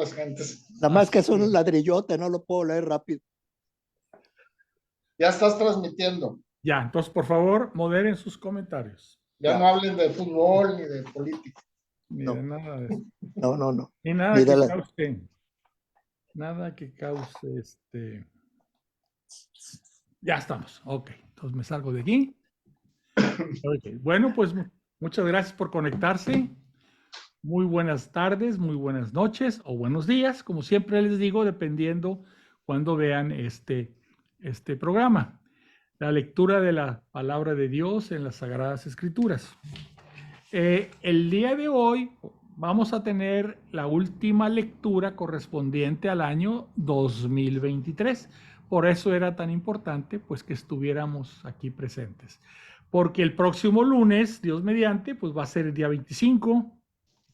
las gentes. Nada más que es un ladrillote, no lo puedo leer rápido. Ya estás transmitiendo. Ya, entonces, por favor, moderen sus comentarios. Ya no hablen de fútbol ni de política. Ni No. de nada de eso. No. Ni nada Ni que de la- cause. Nada que cause Ya estamos. Ok. Entonces me salgo de aquí. Okay. Bueno, pues muchas gracias por conectarse. Muy buenas tardes, muy buenas noches o buenos días, como siempre les digo, dependiendo cuando vean este programa. La lectura de la palabra de Dios en las Sagradas Escrituras. El día de hoy vamos a tener la última lectura correspondiente al año 2023. Por eso era tan importante pues que estuviéramos aquí presentes. Porque el próximo lunes, Dios mediante, pues va a ser el día 25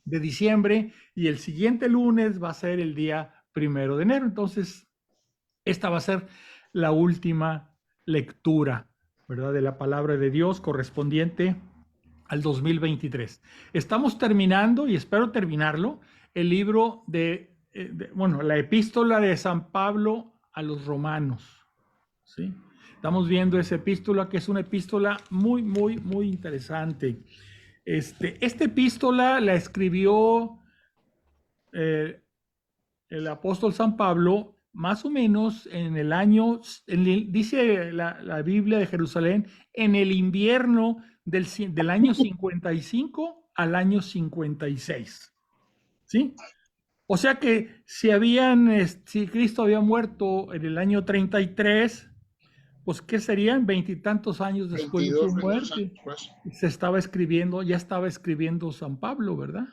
de diciembre y el siguiente lunes va a ser el día 1 de enero. Entonces, esta va a ser la última lectura, ¿verdad? De la palabra de Dios correspondiente al 2023. Estamos terminando, y espero terminarlo, el libro la epístola de San Pablo a los romanos, ¿sí? Estamos viendo esa epístola, que es una epístola muy, muy, muy interesante. Esta epístola la escribió el apóstol San Pablo más o menos en el año, dice la Biblia de Jerusalén, en el invierno del año 55 al año 56. ¿Sí? O sea que si Cristo había muerto en el año 33, pues ¿qué serían? 20 y tantos años después 22, de su muerte. Ya estaba escribiendo San Pablo, ¿verdad?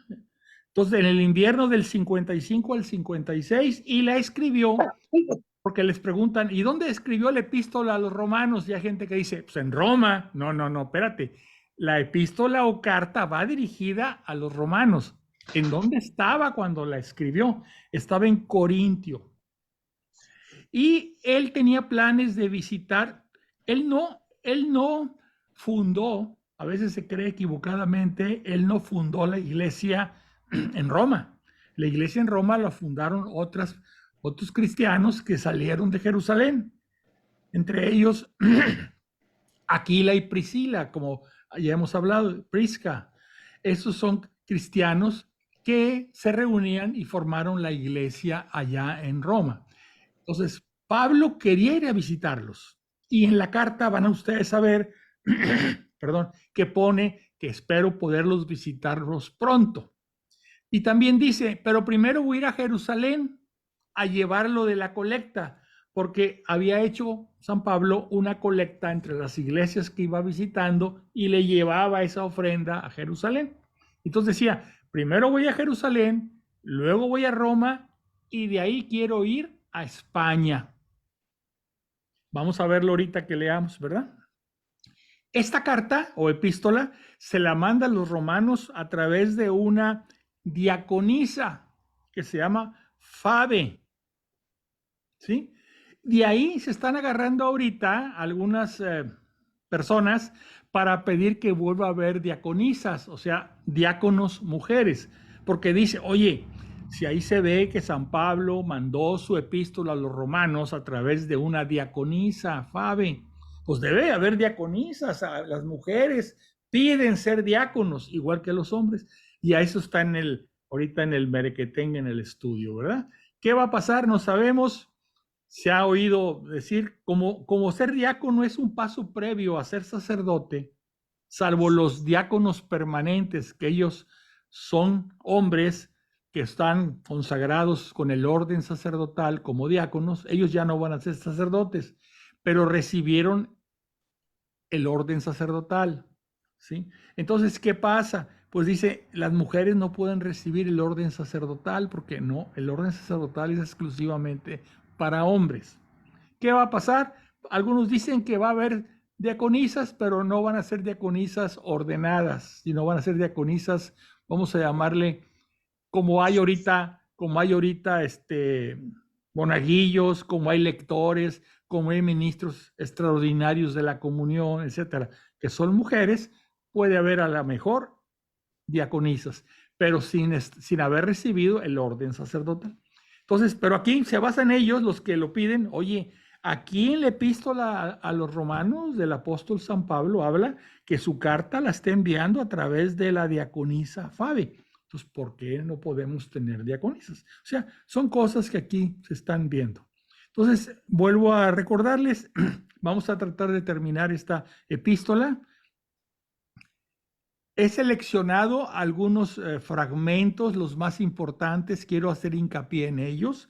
Entonces, en el invierno del 55 al 56, y la escribió, porque les preguntan, ¿y dónde escribió la epístola a los romanos? Y hay gente que dice, pues en Roma. No, espérate. La epístola o carta va dirigida a los romanos. ¿En dónde estaba cuando la escribió? Estaba en Corintio. Y él tenía planes de visitar. Él no fundó, a veces se cree equivocadamente, él no fundó la iglesia en Roma. La iglesia en Roma la fundaron otros cristianos que salieron de Jerusalén. Entre ellos, Aquila y Priscila, como ya hemos hablado, Prisca. Esos son cristianos que se reunían y formaron la iglesia allá en Roma. Entonces, Pablo quería ir a visitarlos. Y en la carta van a ustedes a ver, perdón, que pone que espero poderlos visitarlos pronto. Y también dice, pero primero voy a ir a Jerusalén a llevarlo de la colecta, porque había hecho San Pablo una colecta entre las iglesias que iba visitando y le llevaba esa ofrenda a Jerusalén. Entonces decía, primero voy a Jerusalén, luego voy a Roma y de ahí quiero ir a España. Vamos a verlo ahorita que leamos, ¿verdad? Esta carta o epístola se la manda a los romanos a través de una diaconisa que se llama Fabe. ¿Sí? De ahí se están agarrando ahorita algunas personas para pedir que vuelva a haber diaconisas, o sea, diáconos mujeres, porque dice, oye, si ahí se ve que San Pablo mandó su epístola a los romanos a través de una diaconisa, Fabe, pues debe haber diaconisas, las mujeres piden ser diáconos, igual que los hombres, y a eso está ahorita en el merequetengue, en el estudio, ¿verdad? ¿Qué va a pasar? No sabemos. Se ha oído decir, como ser diácono es un paso previo a ser sacerdote, salvo los diáconos permanentes, que ellos son hombres que están consagrados con el orden sacerdotal como diáconos, ellos ya no van a ser sacerdotes, pero recibieron el orden sacerdotal, ¿sí? Entonces, ¿qué pasa? Pues dice, las mujeres no pueden recibir el orden sacerdotal porque no, el orden sacerdotal es exclusivamente para hombres. ¿Qué va a pasar? Algunos dicen que va a haber diaconisas, pero no van a ser diaconisas ordenadas, sino van a ser diaconisas, vamos a llamarle, como hay ahorita monaguillos, como hay lectores, como hay ministros extraordinarios de la comunión, etcétera, que son mujeres, puede haber a lo mejor diaconisas. pero sin haber recibido el orden sacerdotal. Entonces, pero aquí se basan ellos los que lo piden. Oye, aquí en la epístola a los romanos del apóstol San Pablo habla que su carta la está enviando a través de la diaconisa Fabe. Entonces, ¿por qué no podemos tener diaconisas? O sea, son cosas que aquí se están viendo. Entonces, vuelvo a recordarles, vamos a tratar de terminar esta epístola. He seleccionado algunos fragmentos, los más importantes, quiero hacer hincapié en ellos,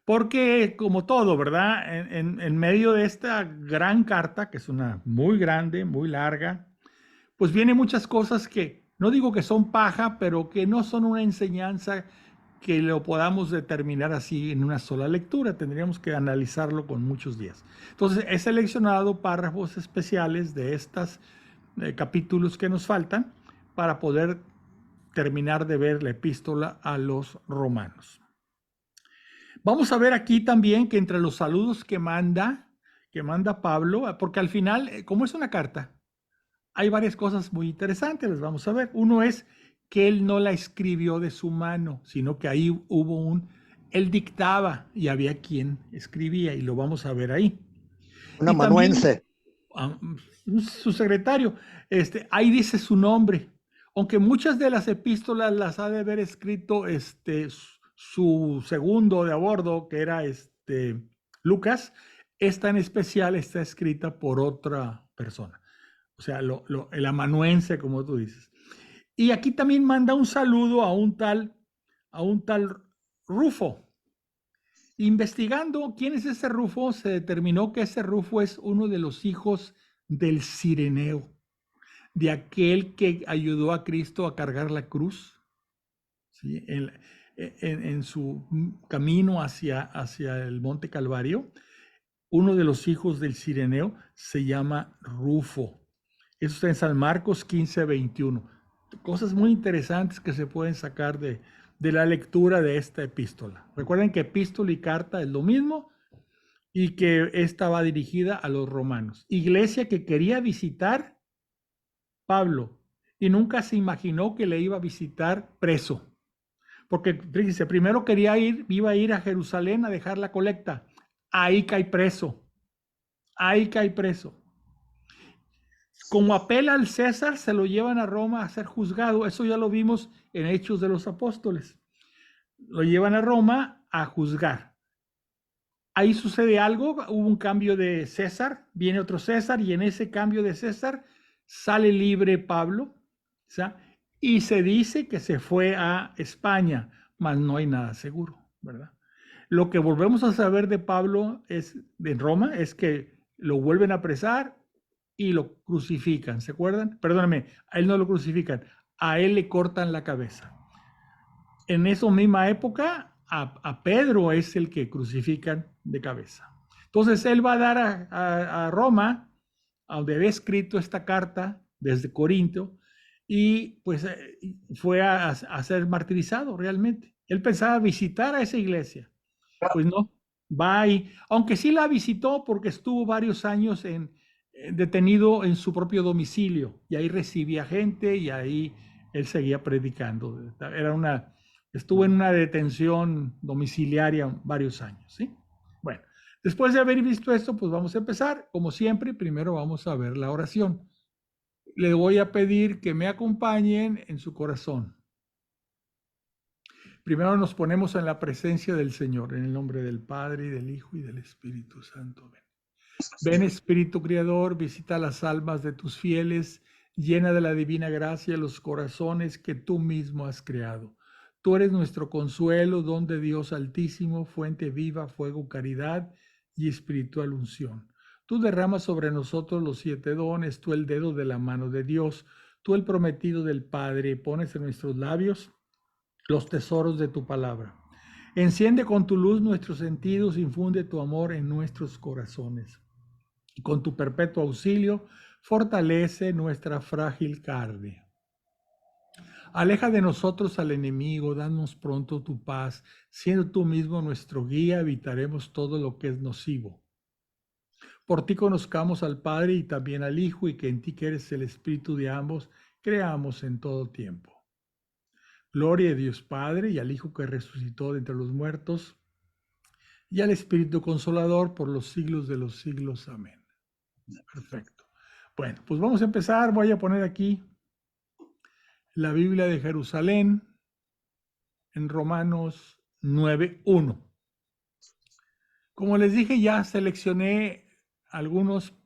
porque como todo, ¿verdad? En medio de esta gran carta, que es una muy grande, muy larga, pues vienen muchas cosas que, no digo que son paja, pero que no son una enseñanza que lo podamos determinar así en una sola lectura, tendríamos que analizarlo con muchos días. Entonces, he seleccionado párrafos especiales de estos capítulos que nos faltan, para poder terminar de ver la epístola a los romanos. Vamos a ver aquí también que entre los saludos que manda Pablo, porque al final, como es una carta, hay varias cosas muy interesantes, las vamos a ver. Uno es que él no la escribió de su mano, sino que ahí él dictaba y había quien escribía, y lo vamos a ver ahí. Un amanuense. Su secretario, ahí dice su nombre. Aunque muchas de las epístolas las ha de haber escrito su segundo de a bordo, que era Lucas, esta en especial está escrita por otra persona. O sea, el amanuense, como tú dices. Y aquí también manda un saludo a un tal Rufo. Investigando quién es ese Rufo, se determinó que ese Rufo es uno de los hijos del Cireneo, de aquel que ayudó a Cristo a cargar la cruz, ¿sí? En su camino hacia el Monte Calvario. Uno de los hijos del Cireneo se llama Rufo. Eso está en San Marcos 15:21. Cosas muy interesantes que se pueden sacar de la lectura de esta epístola. Recuerden que epístola y carta es lo mismo, y que esta va dirigida a los romanos. Iglesia que quería visitar Pablo y nunca se imaginó que le iba a visitar preso. Porque, fíjense, primero iba a ir a Jerusalén a dejar la colecta. Ahí cae preso. Ahí cae preso. Como apela al César, se lo llevan a Roma a ser juzgado. Eso ya lo vimos en Hechos de los Apóstoles. Lo llevan a Roma a juzgar. Ahí sucede algo, hubo un cambio de César, viene otro César, y en ese cambio de César sale libre Pablo, ¿sí? Y se dice que se fue a España, mas no hay nada seguro, ¿verdad? Lo que volvemos a saber de Pablo de Roma es que lo vuelven a apresar y lo crucifican, ¿se acuerdan? Perdóname, a él no lo crucifican, a él le cortan la cabeza. En esa misma época, a Pedro es el que crucifican de cabeza. Entonces él va a dar a Roma, a donde había escrito esta carta desde Corinto, y pues fue a ser martirizado realmente. Él pensaba visitar a esa iglesia. Pues no, va ahí. Aunque sí la visitó porque estuvo varios años detenido en su propio domicilio, y ahí recibía gente y ahí él seguía predicando. Estuvo en una detención domiciliaria varios años, ¿sí? Bueno, después de haber visto esto, pues vamos a empezar. Como siempre, primero vamos a ver la oración. Le voy a pedir que me acompañen en su corazón. Primero nos ponemos en la presencia del Señor, en el nombre del Padre, y del Hijo, y del Espíritu Santo. Ven. Ven, Espíritu Creador, visita las almas de tus fieles, llena de la divina gracia los corazones que tú mismo has creado. Tú eres nuestro consuelo, don de Dios Altísimo, fuente viva, fuego, caridad y espiritual unción. Tú derramas sobre nosotros los 7 dones, tú el dedo de la mano de Dios, tú el prometido del Padre, pones en nuestros labios los tesoros de tu palabra. Enciende con tu luz nuestros sentidos, infunde tu amor en nuestros corazones. Y con tu perpetuo auxilio, fortalece nuestra frágil carne. Aleja de nosotros al enemigo, danos pronto tu paz. Siendo tú mismo nuestro guía, evitaremos todo lo que es nocivo. Por ti conozcamos al Padre y también al Hijo, y que en ti, que eres el Espíritu de ambos, creamos en todo tiempo. Gloria a Dios Padre y al Hijo que resucitó de entre los muertos y al Espíritu Consolador por los siglos de los siglos. Amén. Perfecto. Bueno, pues vamos a empezar. Voy a poner aquí la Biblia de Jerusalén en Romanos 9:1. Como les dije, ya seleccioné algunos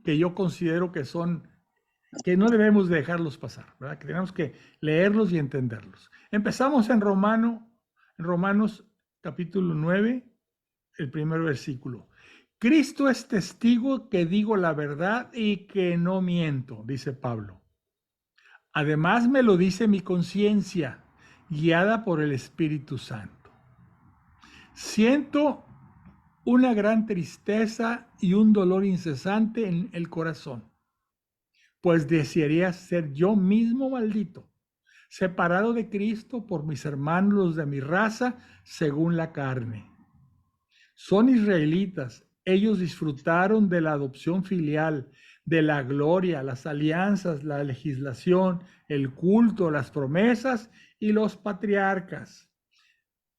que yo considero que no debemos dejarlos pasar, ¿verdad? Que tenemos que leerlos y entenderlos. Empezamos en Romanos capítulo 9, el primer versículo. Cristo es testigo que digo la verdad y que no miento, dice Pablo. Además me lo dice mi conciencia, guiada por el Espíritu Santo. Siento una gran tristeza y un dolor incesante en el corazón, pues desearía ser yo mismo maldito, separado de Cristo por mis hermanos los de mi raza según la carne. Son israelitas, ellos disfrutaron de la adopción filial, de la gloria, las alianzas, la legislación, el culto, las promesas y los patriarcas.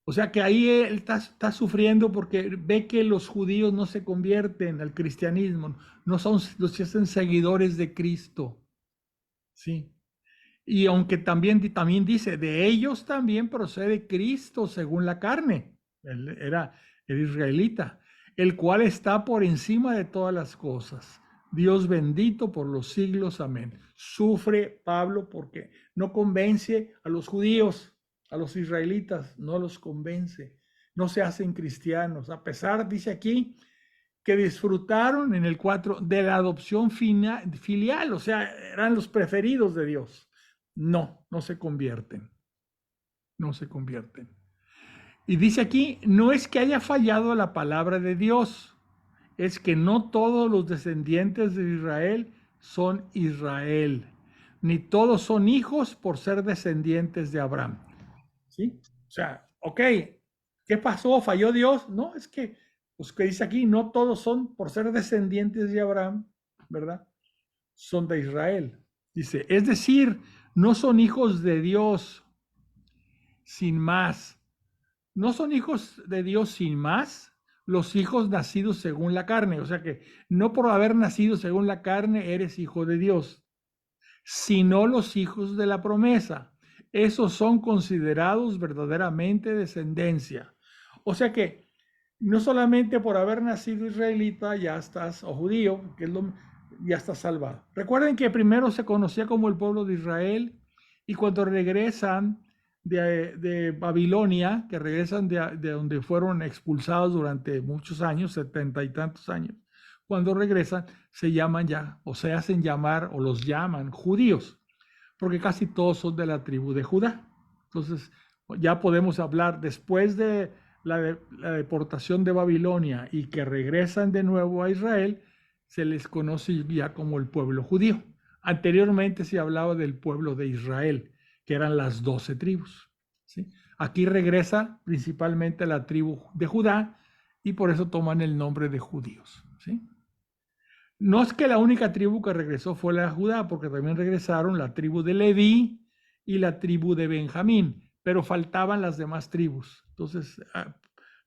O sea que ahí él está sufriendo porque ve que los judíos no se convierten al cristianismo, no son los que hacen seguidores de Cristo. Sí. Y aunque también dice, de ellos también procede Cristo según la carne. Él era el israelita, el cual está por encima de todas las cosas. Dios bendito por los siglos. Amén. Sufre Pablo porque no convence a los judíos, a los israelitas, no los convence. No se hacen cristianos. A pesar, dice aquí, que disfrutaron en el 4 de la adopción filial, o sea, eran los preferidos de Dios. No se convierten. No se convierten. Y dice aquí, no es que haya fallado la palabra de Dios, es que no todos los descendientes de Israel son Israel, ni todos son hijos por ser descendientes de Abraham. ¿Sí? O sea, ok, ¿qué pasó? ¿Falló Dios? No, es que, pues que dice aquí, no todos son por ser descendientes de Abraham, ¿verdad? Son de Israel. Dice, es decir, no son hijos de Dios sin más. No son hijos de Dios sin más los hijos nacidos según la carne. O sea que no por haber nacido según la carne eres hijo de Dios, sino los hijos de la promesa. Esos son considerados verdaderamente descendencia. O sea que no solamente por haber nacido israelita ya estás, o judío, ya estás salvado. Recuerden que primero se conocía como el pueblo de Israel y cuando regresan de Babilonia, que regresan de donde fueron expulsados durante muchos años, 70 y tantos años, cuando regresan se llaman ya, o se hacen llamar, o los llaman judíos, porque casi todos son de la tribu de Judá. Entonces ya podemos hablar después de la deportación de Babilonia y que regresan de nuevo a Israel, se les conoce ya como el pueblo judío. Anteriormente se hablaba del pueblo de Israel, que eran las 12 tribus. ¿Sí? Aquí regresa principalmente la tribu de Judá y por eso toman el nombre de judíos. ¿Sí? No es que la única tribu que regresó fue la de Judá, porque también regresaron la tribu de Leví y la tribu de Benjamín, pero faltaban las demás tribus. Entonces,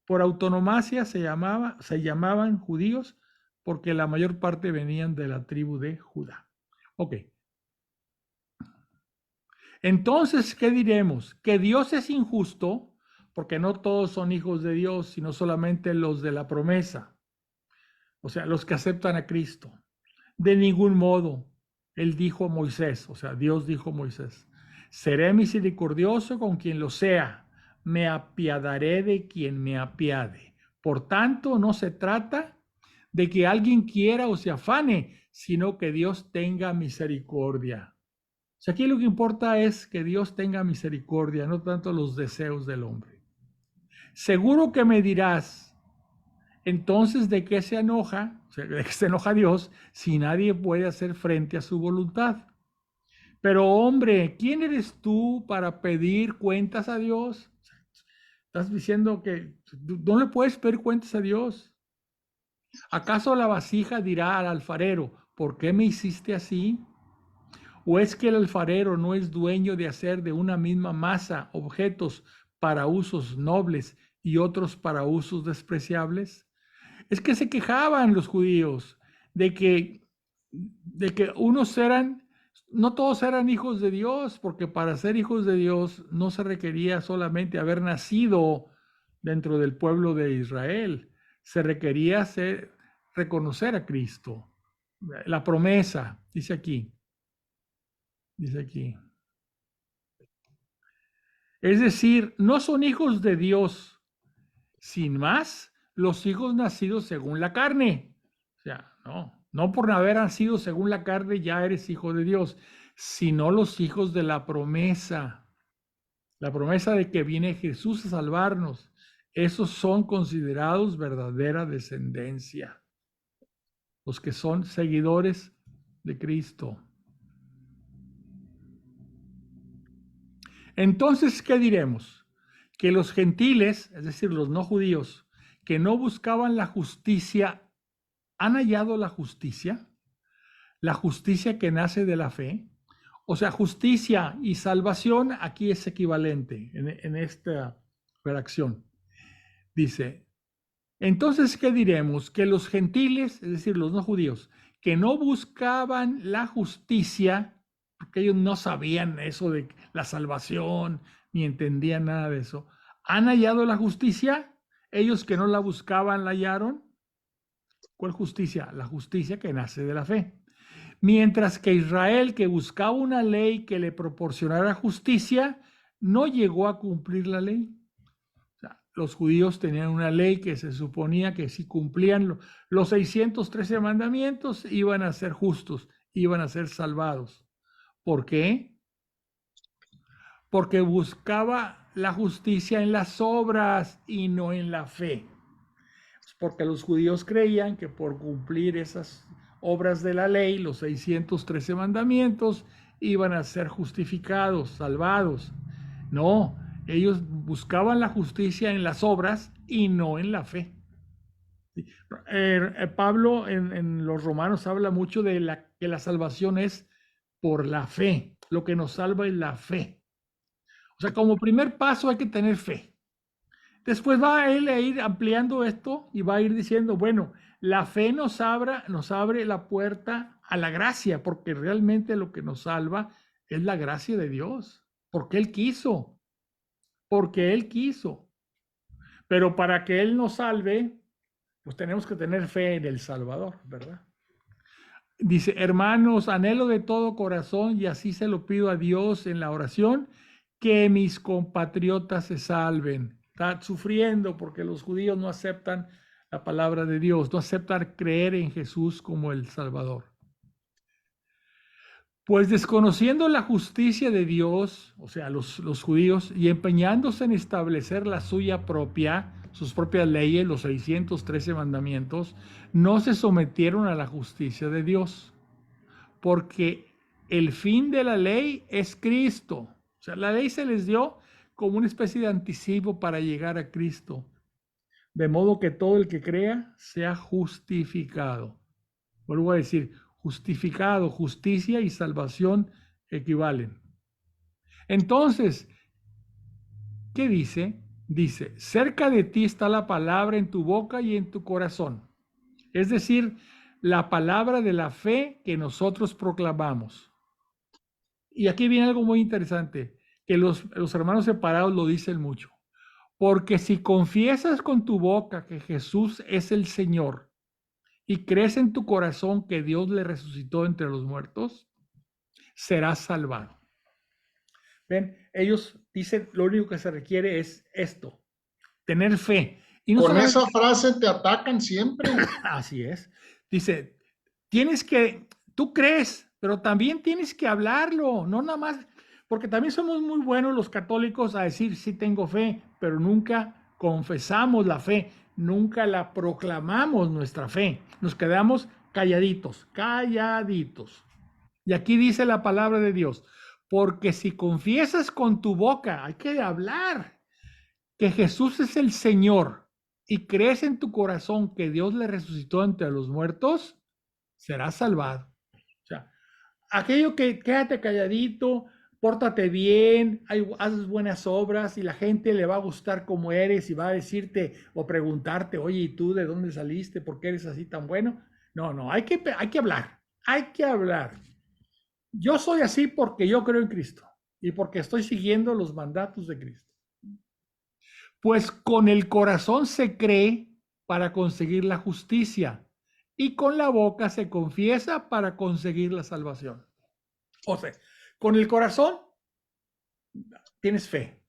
por autonomacia se llamaban judíos porque la mayor parte venían de la tribu de Judá. Ok. Entonces, ¿qué diremos? Que Dios es injusto, porque no todos son hijos de Dios, sino solamente los de la promesa. O sea, los que aceptan a Cristo. De ningún modo. Él dijo a Moisés, o sea, Dios dijo a Moisés, seré misericordioso con quien lo sea, me apiadaré de quien me apiade. Por tanto, no se trata de que alguien quiera o se afane, sino que Dios tenga misericordia. O sea, aquí lo que importa es que Dios tenga misericordia, no tanto los deseos del hombre. Seguro que me dirás, entonces, ¿de qué se enoja? O sea, ¿de qué se enoja Dios si nadie puede hacer frente a su voluntad? Pero hombre, ¿quién eres tú para pedir cuentas a Dios? Estás diciendo que no le puedes pedir cuentas a Dios. ¿Acaso la vasija dirá al alfarero, ¿por qué me hiciste así? ¿O es que el alfarero no es dueño de hacer de una misma masa objetos para usos nobles y otros para usos despreciables? Es que se quejaban los judíos de que no todos eran hijos de Dios, porque para ser hijos de Dios no se requería solamente haber nacido dentro del pueblo de Israel, se requería reconocer a Cristo. La promesa, dice aquí. Es decir, no son hijos de Dios, sin más, los hijos nacidos según la carne. O sea, no por haber nacido según la carne ya eres hijo de Dios, sino los hijos de la promesa de que viene Jesús a salvarnos. Esos son considerados verdadera descendencia, los que son seguidores de Cristo. Entonces, ¿qué diremos? Que los gentiles, es decir, los no judíos, que no buscaban la justicia, ¿han hallado la justicia? La justicia que nace de la fe. O sea, justicia y salvación aquí es equivalente en esta redacción. Dice, entonces, ¿qué diremos? Que los gentiles, es decir, los no judíos, que no buscaban la justicia, porque ellos no sabían eso de la salvación, ni entendían nada de eso, ¿han hallado la justicia? Ellos que no la buscaban, ¿la hallaron? ¿Cuál justicia? La justicia que nace de la fe. Mientras que Israel, que buscaba una ley que le proporcionara justicia, no llegó a cumplir la ley. O sea, los judíos tenían una ley que se suponía que si cumplían los 613 mandamientos, iban a ser justos, iban a ser salvados. ¿Por qué? Porque buscaba la justicia en las obras y no en la fe. Porque los judíos creían que por cumplir esas obras de la ley, los 613 mandamientos, iban a ser justificados, salvados. No, ellos buscaban la justicia en las obras y no en la fe. Pablo en los Romanos habla mucho de que la salvación es por la fe. Lo que nos salva es la fe. O sea, como primer paso hay que tener fe. Después va él a ir ampliando esto y va a ir diciendo, bueno, la fe nos abre la puerta a la gracia, porque realmente lo que nos salva es la gracia de Dios, porque Él quiso. Pero para que Él nos salve, pues tenemos que tener fe en el Salvador, ¿verdad? Dice, hermanos, anhelo de todo corazón, y así se lo pido a Dios en la oración, que mis compatriotas se salven. Está sufriendo porque los judíos no aceptan la palabra de Dios, no aceptan creer en Jesús como el Salvador. Pues desconociendo la justicia de Dios, o sea, los judíos, y empeñándose en establecer la suya propia, sus propias leyes, los 613 mandamientos, no se sometieron a la justicia de Dios, porque el fin de la ley es Cristo. O sea, la ley se les dio como una especie de anticipo para llegar a Cristo, de modo que todo el que crea sea justificado. Vuelvo a decir, justificado, justicia y salvación equivalen. Entonces, ¿qué dice? Dice, cerca de ti está la palabra en tu boca y en tu corazón. Es decir, la palabra de la fe que nosotros proclamamos. Y aquí viene algo muy interesante, que los hermanos separados lo dicen mucho. Porque si confiesas con tu boca que Jesús es el Señor y crees en tu corazón que Dios le resucitó entre los muertos, serás salvado. Ven, ellos dicen, lo único que se requiere es esto, tener fe. Y no con esa frase te atacan siempre. Así es. Dice, tú crees, pero también tienes que hablarlo, no nada más, porque también somos muy buenos los católicos a decir sí tengo fe, pero nunca confesamos la fe, nunca la proclamamos nuestra fe, nos quedamos calladitos. Y aquí dice la palabra de Dios, porque si confiesas con tu boca, hay que hablar, que Jesús es el Señor y crees en tu corazón que Dios le resucitó entre los muertos, serás salvado. O sea, aquello que quédate calladito, pórtate bien, haces buenas obras y la gente le va a gustar como eres y va a decirte o preguntarte, oye, ¿y tú de dónde saliste? ¿Por qué eres así tan bueno? No, hay que hablar, hay que hablar. Yo soy así porque yo creo en Cristo y porque estoy siguiendo los mandatos de Cristo. Pues con el corazón se cree para conseguir la justicia y con la boca se confiesa para conseguir la salvación. O sea, con el corazón tienes fe,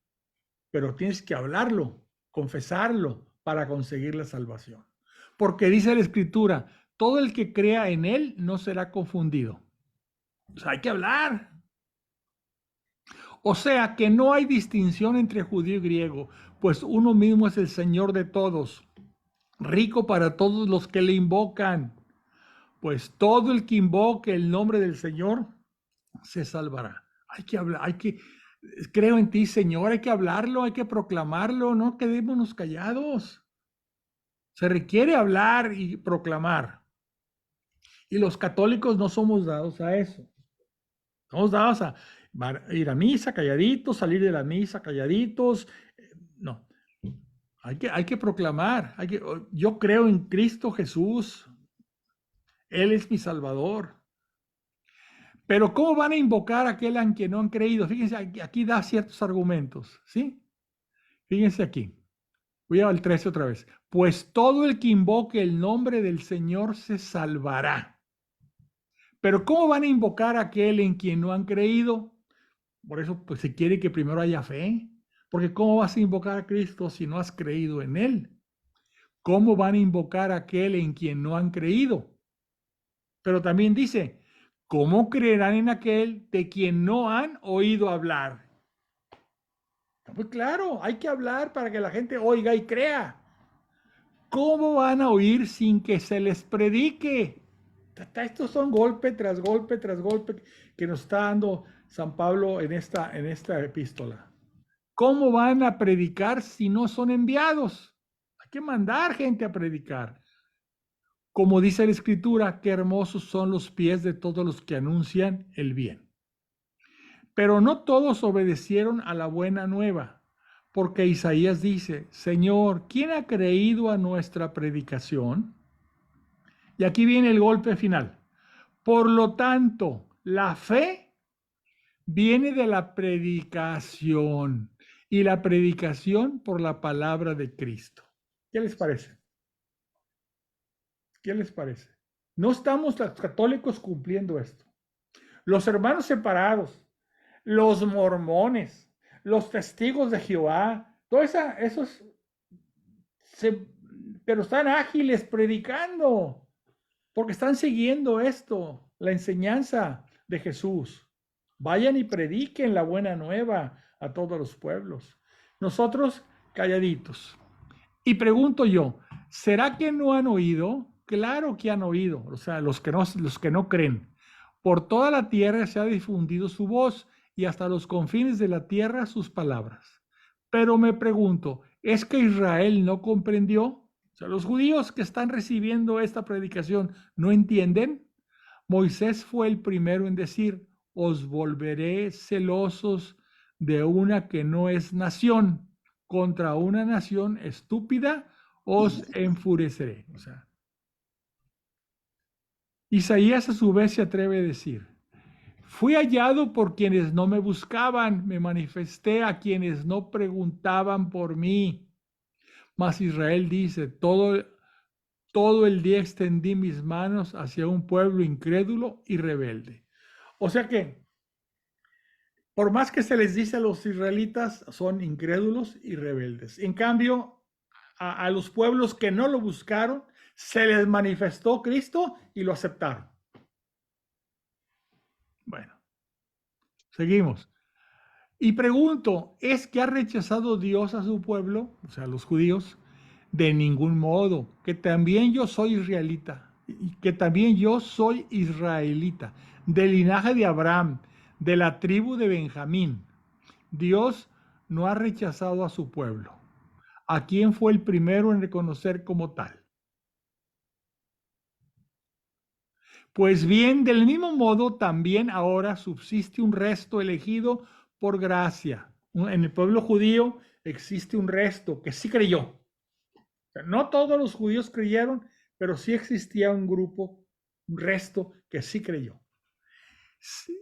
pero tienes que hablarlo, confesarlo para conseguir la salvación. Porque dice la Escritura, todo el que crea en Él no será confundido. O sea, hay que hablar. O sea, que no hay distinción entre judío y griego, pues uno mismo es el Señor de todos, rico para todos los que le invocan. Pues todo el que invoque el nombre del Señor se salvará. Hay que hablar, creo en ti, Señor, hay que hablarlo, hay que proclamarlo, no quedémonos callados. Se requiere hablar y proclamar. Y los católicos no somos dados a eso. Somos dados a ir a misa calladitos, salir de la misa calladitos. No, hay que proclamar. Yo creo en Cristo Jesús. Él es mi Salvador. Pero ¿cómo van a invocar a aquel en quien no han creído? Fíjense, aquí da ciertos argumentos, ¿sí? Fíjense aquí. Voy al 13 otra vez. Pues todo el que invoque el nombre del Señor se salvará. Pero ¿cómo van a invocar a aquel en quien no han creído? Por eso pues, se quiere que primero haya fe. Porque ¿cómo vas a invocar a Cristo si no has creído en Él? ¿Cómo van a invocar a aquel en quien no han creído? Pero también dice, ¿cómo creerán en aquel de quien no han oído hablar? Pues claro, hay que hablar para que la gente oiga y crea. ¿Cómo van a oír sin que se les predique? Estos son golpe tras golpe tras golpe que nos está dando San Pablo en esta epístola. ¿Cómo van a predicar si no son enviados? Hay que mandar gente a predicar. Como dice la Escritura, qué hermosos son los pies de todos los que anuncian el bien. Pero no todos obedecieron a la buena nueva, porque Isaías dice, Señor, ¿quién ha creído a nuestra predicación? Y aquí viene el golpe final. Por lo tanto, la fe viene de la predicación y la predicación por la palabra de Cristo. ¿Qué les parece? ¿Qué les parece? No estamos los católicos cumpliendo esto. Los hermanos separados, los mormones, los testigos de Jehová, todos esos, pero están ágiles predicando, porque están siguiendo esto, la enseñanza de Jesús. Vayan y prediquen la buena nueva a todos los pueblos. Nosotros calladitos. Y pregunto yo, ¿será que no han oído? Claro que han oído, o sea, los que no creen. Por toda la tierra se ha difundido su voz y hasta los confines de la tierra sus palabras. Pero me pregunto, ¿es que Israel no comprendió? O sea, los judíos que están recibiendo esta predicación no entienden. Moisés fue el primero en decir, os volveré celosos de una que no es nación, contra una nación estúpida os enfureceré. O sea, Isaías a su vez se atreve a decir, fui hallado por quienes no me buscaban, me manifesté a quienes no preguntaban por mí. Mas Israel dice, todo el día extendí mis manos hacia un pueblo incrédulo y rebelde. O sea que, por más que se les dice a los israelitas, son incrédulos y rebeldes. En cambio, a los pueblos que no lo buscaron, se les manifestó Cristo y lo aceptaron. Bueno, seguimos. Y pregunto, ¿es que ha rechazado Dios a su pueblo, o sea, a los judíos? De ningún modo, que también yo soy israelita, y que también yo soy israelita, del linaje de Abraham, de la tribu de Benjamín. Dios no ha rechazado a su pueblo, a quien fue el primero en reconocer como tal. Pues bien, del mismo modo, también ahora subsiste un resto elegido por gracia. En el pueblo judío existe un resto que sí creyó. O sea, no todos los judíos creyeron, pero sí existía un grupo, un resto que sí creyó.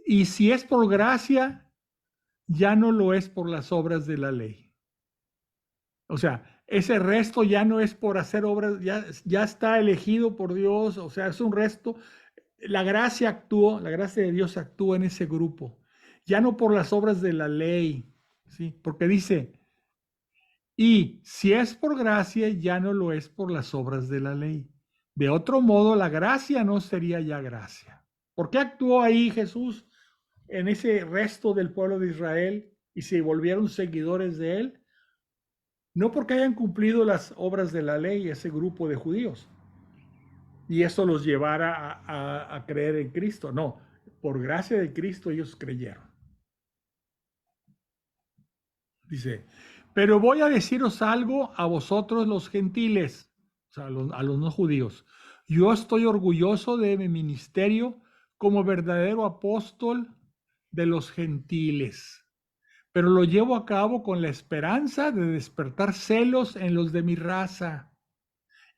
Y si es por gracia, ya no lo es por las obras de la ley. O sea, ese resto ya no es por hacer obras, ya está elegido por Dios, o sea, es un resto. La gracia de Dios actúa en ese grupo, ya no por las obras de la ley, ¿sí? Porque dice, y si es por gracia, ya no lo es por las obras de la ley. De otro modo, la gracia no sería ya gracia. ¿Por qué actuó ahí Jesús en ese resto del pueblo de Israel y se volvieron seguidores de él? No porque hayan cumplido las obras de la ley ese grupo de judíos y eso los llevara a creer en Cristo. No, por gracia de Cristo ellos creyeron. Dice, pero voy a deciros algo a vosotros los gentiles, o sea, a los no judíos. Yo estoy orgulloso de mi ministerio como verdadero apóstol de los gentiles, pero lo llevo a cabo con la esperanza de despertar celos en los de mi raza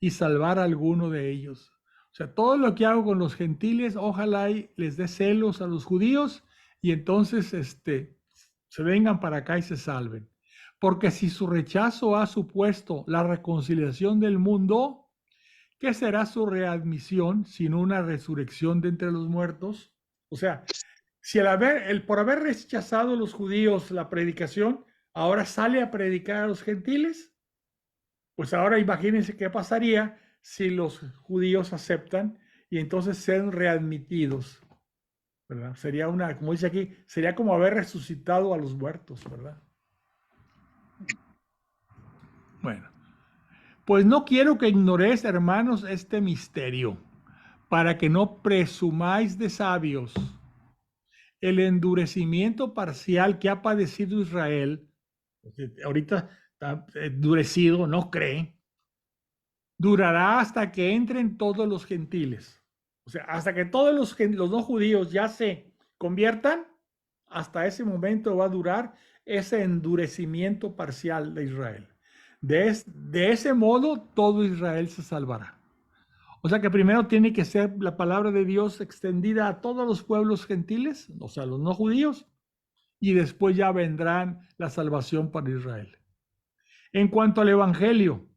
y salvar a alguno de ellos. O sea, todo lo que hago con los gentiles, ojalá y les dé celos a los judíos y entonces se vengan para acá y se salven. Porque si su rechazo ha supuesto la reconciliación del mundo, ¿qué será su readmisión sin una resurrección de entre los muertos? O sea, si por haber rechazado los judíos la predicación, ahora sale a predicar a los gentiles, pues ahora imagínense qué pasaría si los judíos aceptan y entonces sean readmitidos, ¿verdad? Sería como dice aquí, sería como haber resucitado a los muertos, ¿verdad? Bueno, pues no quiero que ignoréis, hermanos, este misterio, para que no presumáis de sabios. El endurecimiento parcial que ha padecido Israel, ahorita está endurecido, no cree, durará hasta que entren todos los gentiles. O sea, hasta que todos los no judíos ya se conviertan, hasta ese momento va a durar ese endurecimiento parcial de Israel. De ese modo, todo Israel se salvará. O sea que primero tiene que ser la palabra de Dios extendida a todos los pueblos gentiles, o sea, los no judíos, y después ya vendrán la salvación para Israel. En cuanto al Evangelio,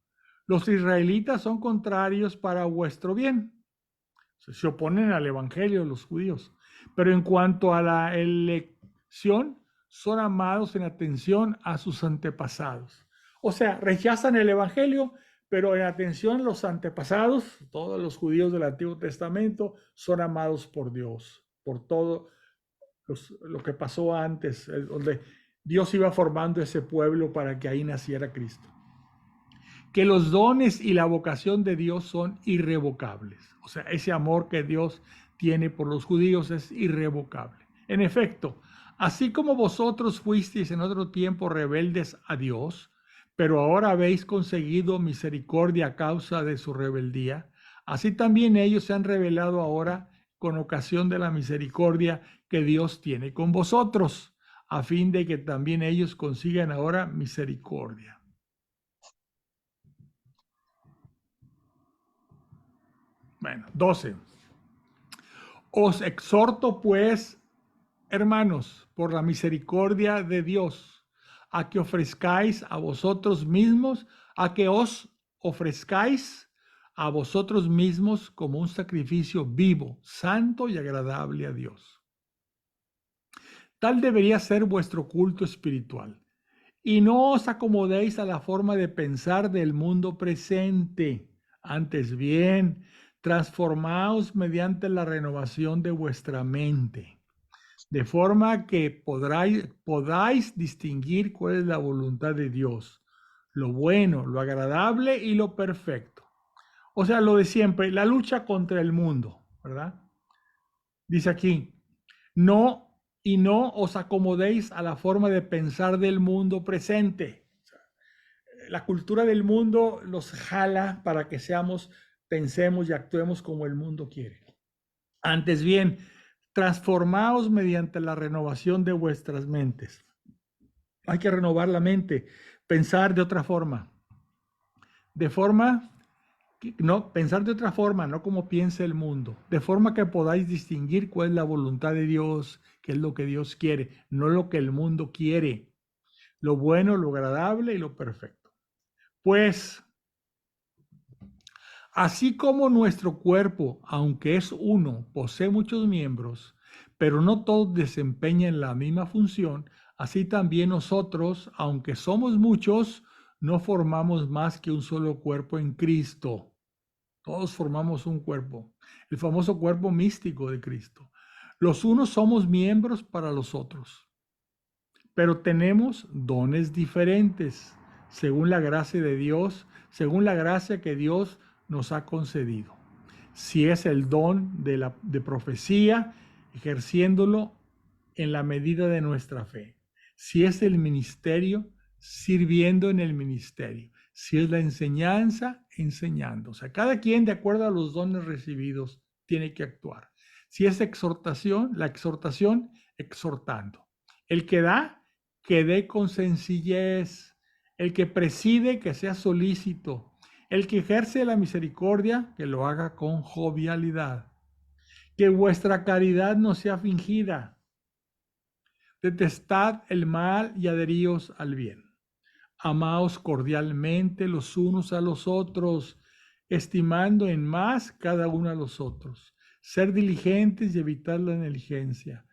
los israelitas son contrarios para vuestro bien. Se oponen al Evangelio los judíos. Pero en cuanto a la elección, son amados en atención a sus antepasados. O sea, rechazan el Evangelio, pero en atención a los antepasados, todos los judíos del Antiguo Testamento son amados por Dios, por todo lo que pasó antes, donde Dios iba formando ese pueblo para que ahí naciera Cristo. Que los dones y la vocación de Dios son irrevocables. O sea, ese amor que Dios tiene por los judíos es irrevocable. En efecto, así como vosotros fuisteis en otro tiempo rebeldes a Dios, pero ahora habéis conseguido misericordia a causa de su rebeldía, así también ellos se han revelado ahora con ocasión de la misericordia que Dios tiene con vosotros, a fin de que también ellos consigan ahora misericordia. Bueno, 12. Os exhorto pues, hermanos, por la misericordia de Dios, a que ofrezcáis a vosotros mismos, a que os ofrezcáis a vosotros mismos como un sacrificio vivo, santo y agradable a Dios. Tal debería ser vuestro culto espiritual. Y no os acomodéis a la forma de pensar del mundo presente. Antes bien, transformaos mediante la renovación de vuestra mente, de forma que podáis distinguir cuál es la voluntad de Dios, lo bueno, lo agradable y lo perfecto. O sea, lo de siempre, la lucha contra el mundo, ¿verdad? Dice aquí, no os acomodéis a la forma de pensar del mundo presente. La cultura del mundo los jala para que pensemos y actuemos como el mundo quiere. Antes bien, transformaos mediante la renovación de vuestras mentes. Hay que renovar la mente, pensar de otra forma. Pensar de otra forma, no como piensa el mundo. De forma que podáis distinguir cuál es la voluntad de Dios, qué es lo que Dios quiere, no lo que el mundo quiere. Lo bueno, lo agradable y lo perfecto. Pues, así como nuestro cuerpo, aunque es uno, posee muchos miembros, pero no todos desempeñan la misma función, así también nosotros, aunque somos muchos, no formamos más que un solo cuerpo en Cristo. Todos formamos un cuerpo, el famoso cuerpo místico de Cristo. Los unos somos miembros para los otros, pero tenemos dones diferentes, según la gracia de Dios, según la gracia que Dios nos ha concedido. Si es el don de profecía, ejerciéndolo en la medida de nuestra fe. Si es el ministerio, sirviendo en el ministerio. Si es la enseñanza, enseñando. O sea, cada quien, de acuerdo a los dones recibidos, tiene que actuar. Si es exhortación, la exhortación, exhortando. El que da, que dé con sencillez. El que preside, que sea solícito. El que ejerce la misericordia, que lo haga con jovialidad. Que vuestra caridad no sea fingida. Detestad el mal y adheríos al bien. Amaos cordialmente los unos a los otros, estimando en más cada uno a los otros. Ser diligentes y evitar la negligencia.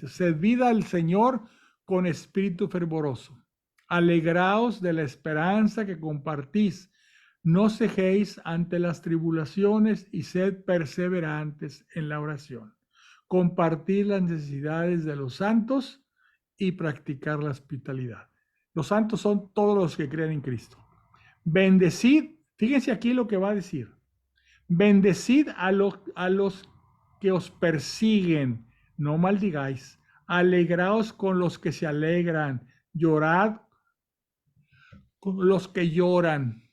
Servid al Señor con espíritu fervoroso. Alegraos de la esperanza que compartís. No cejéis ante las tribulaciones y sed perseverantes en la oración. Compartir las necesidades de los santos y practicar la hospitalidad. Los santos son todos los que creen en Cristo. Bendecid, fíjense aquí lo que va a decir. Bendecid a los que os persiguen, no maldigáis. Alegraos con los que se alegran, llorad con los que lloran.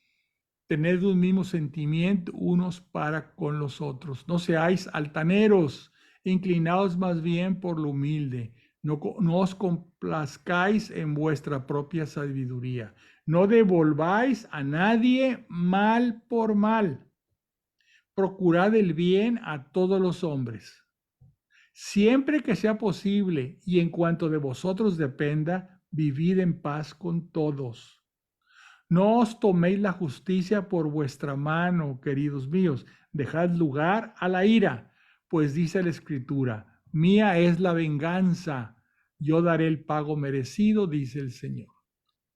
Tened un mismo sentimiento unos para con los otros. No seáis altaneros, inclinaos más bien por lo humilde. No os complazcáis en vuestra propia sabiduría. No devolváis a nadie mal por mal. Procurad el bien a todos los hombres. Siempre que sea posible y en cuanto de vosotros dependa, vivid en paz con todos. No os toméis la justicia por vuestra mano, queridos míos. Dejad lugar a la ira, pues dice la Escritura, mía es la venganza, yo daré el pago merecido, dice el Señor.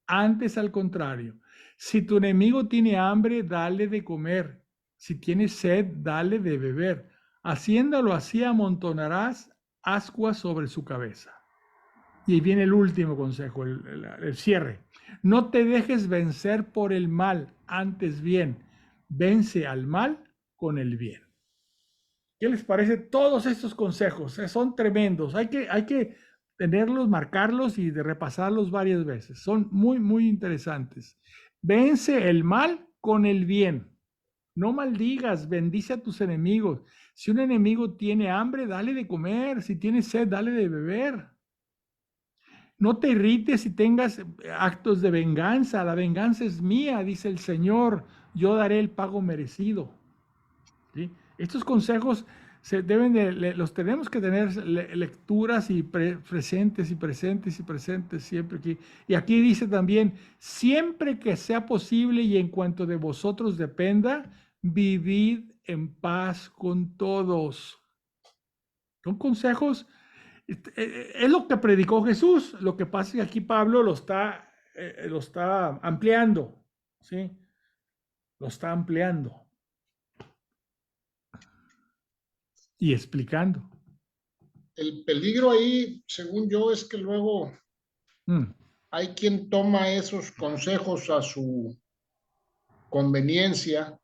Antes, al contrario, si tu enemigo tiene hambre, dale de comer. Si tiene sed, dale de beber. Haciéndolo así, amontonarás ascuas sobre su cabeza. Y ahí viene el último consejo, el cierre. No te dejes vencer por el mal, antes bien, vence al mal con el bien. ¿Qué les parece todos estos consejos? Son tremendos. Hay que tenerlos, marcarlos y de repasarlos varias veces. Son muy, muy interesantes. Vence el mal con el bien. No maldigas, bendice a tus enemigos. Si un enemigo tiene hambre, dale de comer. Si tiene sed, dale de beber. No te irrites si tengas actos de venganza. La venganza es mía, dice el Señor. Yo daré el pago merecido. ¿Sí? Estos consejos los tenemos que tener lecturas y presentes siempre aquí. Y aquí dice también, siempre que sea posible y en cuanto de vosotros dependa, vivid en paz con todos. Son consejos. Es lo que predicó Jesús. Lo que pasa es que aquí Pablo lo está ampliando, ¿sí? Lo está ampliando y explicando. El peligro ahí, según yo, es que luego hay quien toma esos consejos a su conveniencia,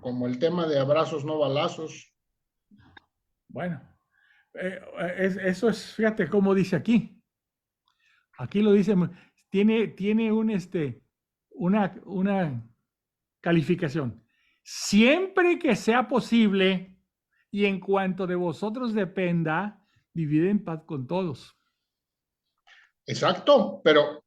como el tema de abrazos no balazos. Bueno, eso es, fíjate cómo dice aquí. Aquí lo dice, tiene una calificación. Siempre que sea posible, y en cuanto de vosotros dependa, vivid en paz con todos. Exacto, pero,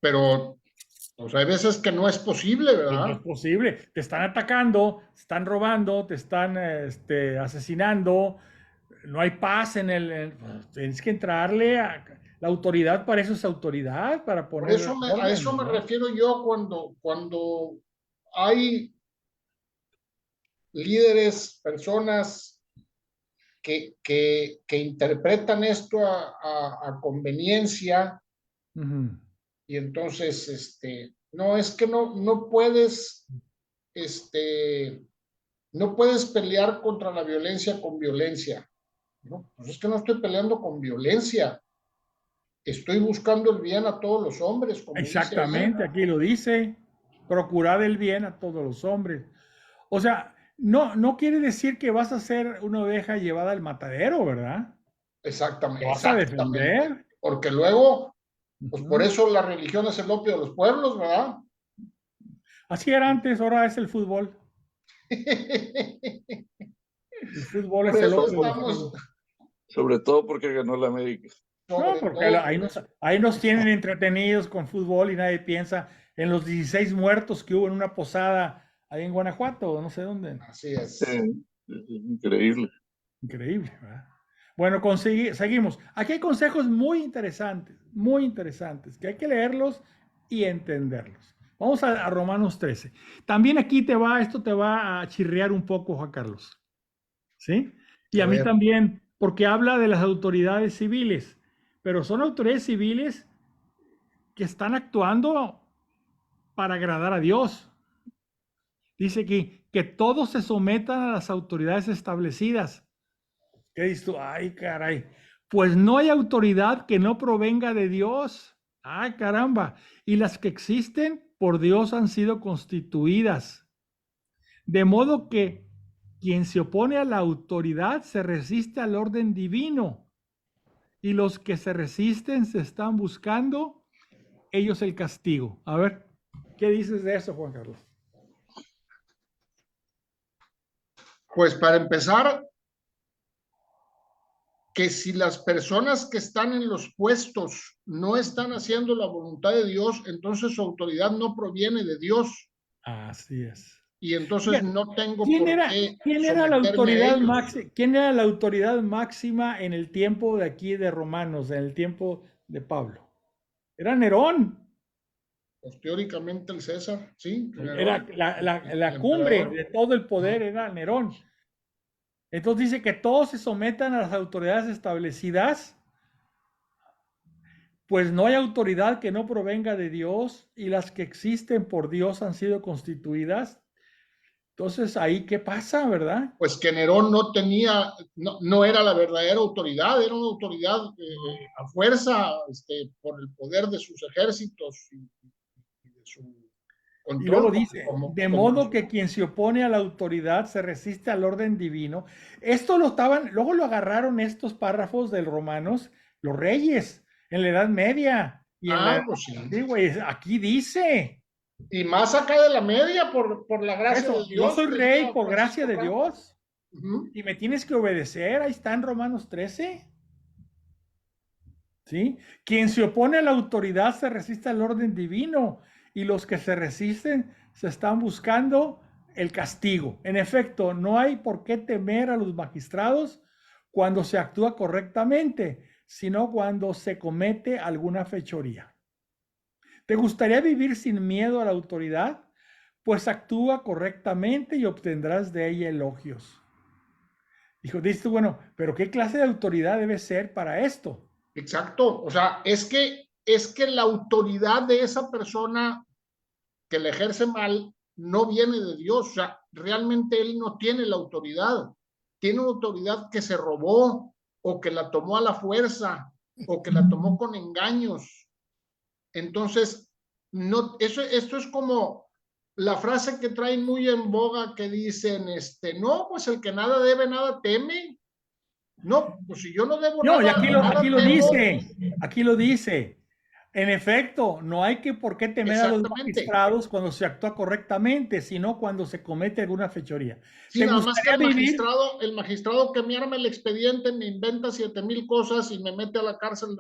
o sea, hay veces que no es posible, No es ¿verdad? posible. Te están atacando, te están robando, te están asesinando. No hay paz en tienes que entrarle a la autoridad. Para eso es autoridad, para Por poner eso a orden, eso me ¿verdad? refiero yo cuando hay líderes, personas que interpretan esto a conveniencia. Ujú. Y entonces, no, es que no puedes, no puedes pelear contra la violencia con violencia, ¿no? Pues es que no estoy peleando con violencia, estoy buscando el bien a todos los hombres, como dice ahí. Exactamente, aquí lo dice. Procurar el bien a todos los hombres. O sea, no quiere decir que vas a ser una oveja llevada al matadero, ¿verdad? Te Exactamente, vas a exactamente. defender. Porque luego, pues por Ujú. eso la religión es el opio de los pueblos, ¿verdad? Así era antes, ahora es el fútbol. El fútbol Por es el eso opio de los estamos, pueblos. Sobre todo porque ganó la América. No, sobre porque todo ahí por nos, eso. ahí nos tienen entretenidos con fútbol y nadie piensa en los 16 muertos que hubo en una posada ahí en Guanajuato, o no sé dónde. Así es. Es increíble. Increíble, ¿verdad? Bueno, seguimos. Aquí hay consejos muy interesantes, que hay que leerlos y entenderlos. Vamos a Romanos 13. También aquí esto te va a chirriar un poco, Juan Carlos. ¿Sí? Y A a mí ver, también, porque habla de las autoridades civiles, pero son autoridades civiles que están actuando para agradar a Dios. Dice aquí que todos se sometan a las autoridades establecidas. ¿Qué dices tú? Ay, caray. Pues no hay autoridad que no provenga de Dios. Ay, caramba. Y las que existen por Dios han sido constituidas. De modo que quien se opone a la autoridad se resiste al orden divino. Y los que se resisten se están buscando ellos el castigo. A ver, ¿qué dices de eso, Juan Carlos? pues para empezar, que si las personas que están en los puestos no están haciendo la voluntad de Dios, entonces su autoridad no proviene de Dios Así es. y entonces Fíjate, no tengo por qué quién era la someterme a autoridad ellos. máxima? ¿Quién era la autoridad máxima en el tiempo de aquí de Romanos, en el tiempo de Pablo? Era Nerón. Pues teóricamente el César, sí, Era Nerón, el la cumbre de emperador. todo el poder, Ajá. era Nerón. Entonces dice que todos se sometan a las autoridades establecidas, pues no hay autoridad que no provenga de Dios y las que existen por Dios han sido constituidas. Entonces ahí, ¿qué pasa, verdad? Pues que Nerón no tenía, no era la verdadera autoridad, era una autoridad a fuerza, por el poder de sus ejércitos y de su Y luego control dice, de como modo que quien se opone a la autoridad se resiste al orden divino. Esto luego lo agarraron estos párrafos del Romanos, los reyes, en la Edad Media y en la Edad pues sí. Antigua. Aquí dice, Y más acá de la media por la gracia de eso, yo Dios, soy rey decía por gracia Francisco de Franco. Dios Uh-huh. y me tienes que obedecer. Ahí está en Romanos 13. ¿Sí? Quien se opone a la autoridad se resiste al orden divino y los que se resisten se están buscando el castigo. En efecto, no hay por qué temer a los magistrados cuando se actúa correctamente, sino cuando se comete alguna fechoría. ¿Te gustaría vivir sin miedo a la autoridad? Pues actúa correctamente y obtendrás de ella elogios. Dice, bueno, pero ¿qué clase de autoridad debe ser para esto? Exacto, o sea, es que la autoridad de esa persona que la ejerce mal no viene de Dios, o sea, realmente él no tiene la autoridad, tiene una autoridad que se robó o que la tomó a la fuerza o que la tomó con engaños. Entonces, no, esto es como la frase que traen muy en boga que dicen, no, pues el que nada debe, nada teme. No, pues si yo no debo No, y nada, nada aquí lo temo. dice, aquí lo dice. En efecto, no hay que por qué temer a los Exactamente. magistrados cuando se actúa correctamente, sino cuando se comete alguna fechoría. Sí, ¿Te nada más que gustaría vivir? el magistrado que me arma el expediente me inventa 7,000 cosas y me mete a la cárcel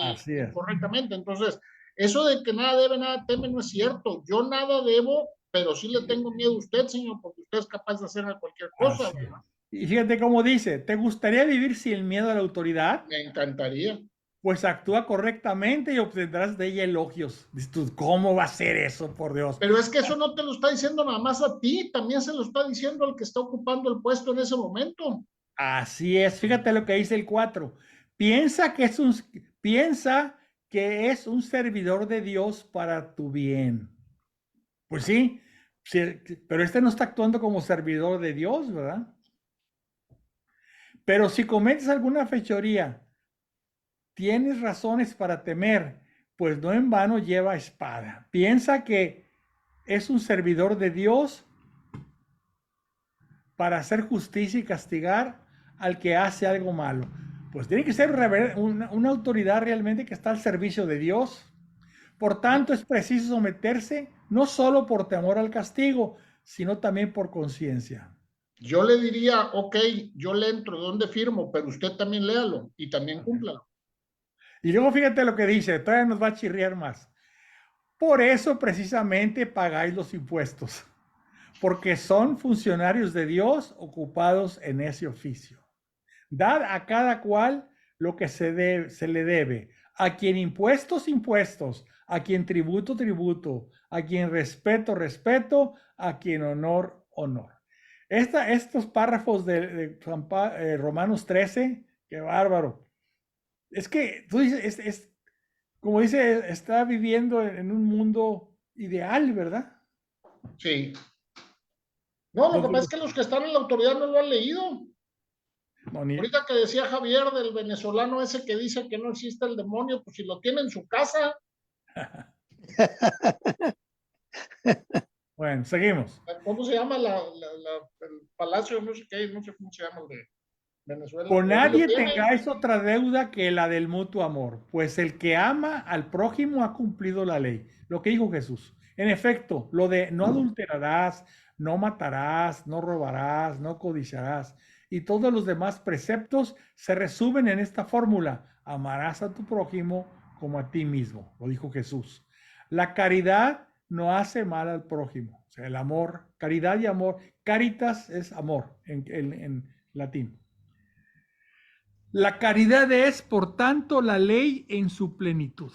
Así es. incorrectamente. Entonces, eso de que nada debe, nada teme, no es cierto. Yo nada debo, pero sí le tengo miedo a usted, señor, porque usted es capaz de hacer cualquier cosa, Así es. ¿verdad? Y fíjate cómo dice, ¿te gustaría vivir sin miedo a la autoridad? Me encantaría. Pues actúa correctamente y obtendrás de ella elogios. Dices tú, ¿cómo va a ser eso, por Dios? Pero es que eso no te lo está diciendo nada más a ti, también se lo está diciendo al que está ocupando el puesto en ese momento. Así es, fíjate lo que dice el 4. Piensa que es un, piensa que es un servidor de Dios para tu bien. Pues sí, sí, pero este no está actuando como servidor de Dios, ¿verdad? Pero si cometes alguna fechoría, tienes razones para temer, pues no en vano lleva espada. Piensa que es un servidor de Dios para hacer justicia y castigar al que hace algo malo. Pues tiene que ser una autoridad realmente que está al servicio de Dios. Por tanto, es preciso someterse no solo por temor al castigo, sino también por conciencia. Yo le diría, ok, yo le entro, ¿dónde firmo? Pero usted también léalo y también cúmplalo. Y luego fíjate lo que dice, todavía nos va a chirriar más. Por eso precisamente pagáis los impuestos, porque son funcionarios de Dios ocupados en ese oficio. Dad a cada cual lo que se le debe. A quien impuestos, impuestos. A quien tributo, tributo. A quien respeto, respeto. A quien honor, honor. Estos párrafos de Romanos 13, qué bárbaro. Es que tú dices, como dice, está viviendo en un mundo ideal, ¿verdad? Sí. No, lo que Donde, pasa es que los que están en la autoridad no lo han leído. no, ni, Ahorita que decía Javier del venezolano ese que dice que no existe el demonio, pues si lo tiene en su casa. bueno, seguimos. ¿Cómo se llama el palacio? No sé qué, no sé cómo se llama el de Venezuela. Con Pero ahí lo nadie tiene. tengáis otra deuda que la del mutuo amor, pues el que ama al prójimo ha cumplido la ley. Lo que dijo Jesús. En efecto, lo de no adulterarás, no matarás, no robarás, no codiciarás y todos los demás preceptos se resumen en esta fórmula: amarás a tu prójimo como a ti mismo, lo dijo Jesús. La caridad no hace mal al prójimo. O sea, el amor, caridad y amor. Caritas es amor en latín. La caridad es, por tanto, la ley en su plenitud.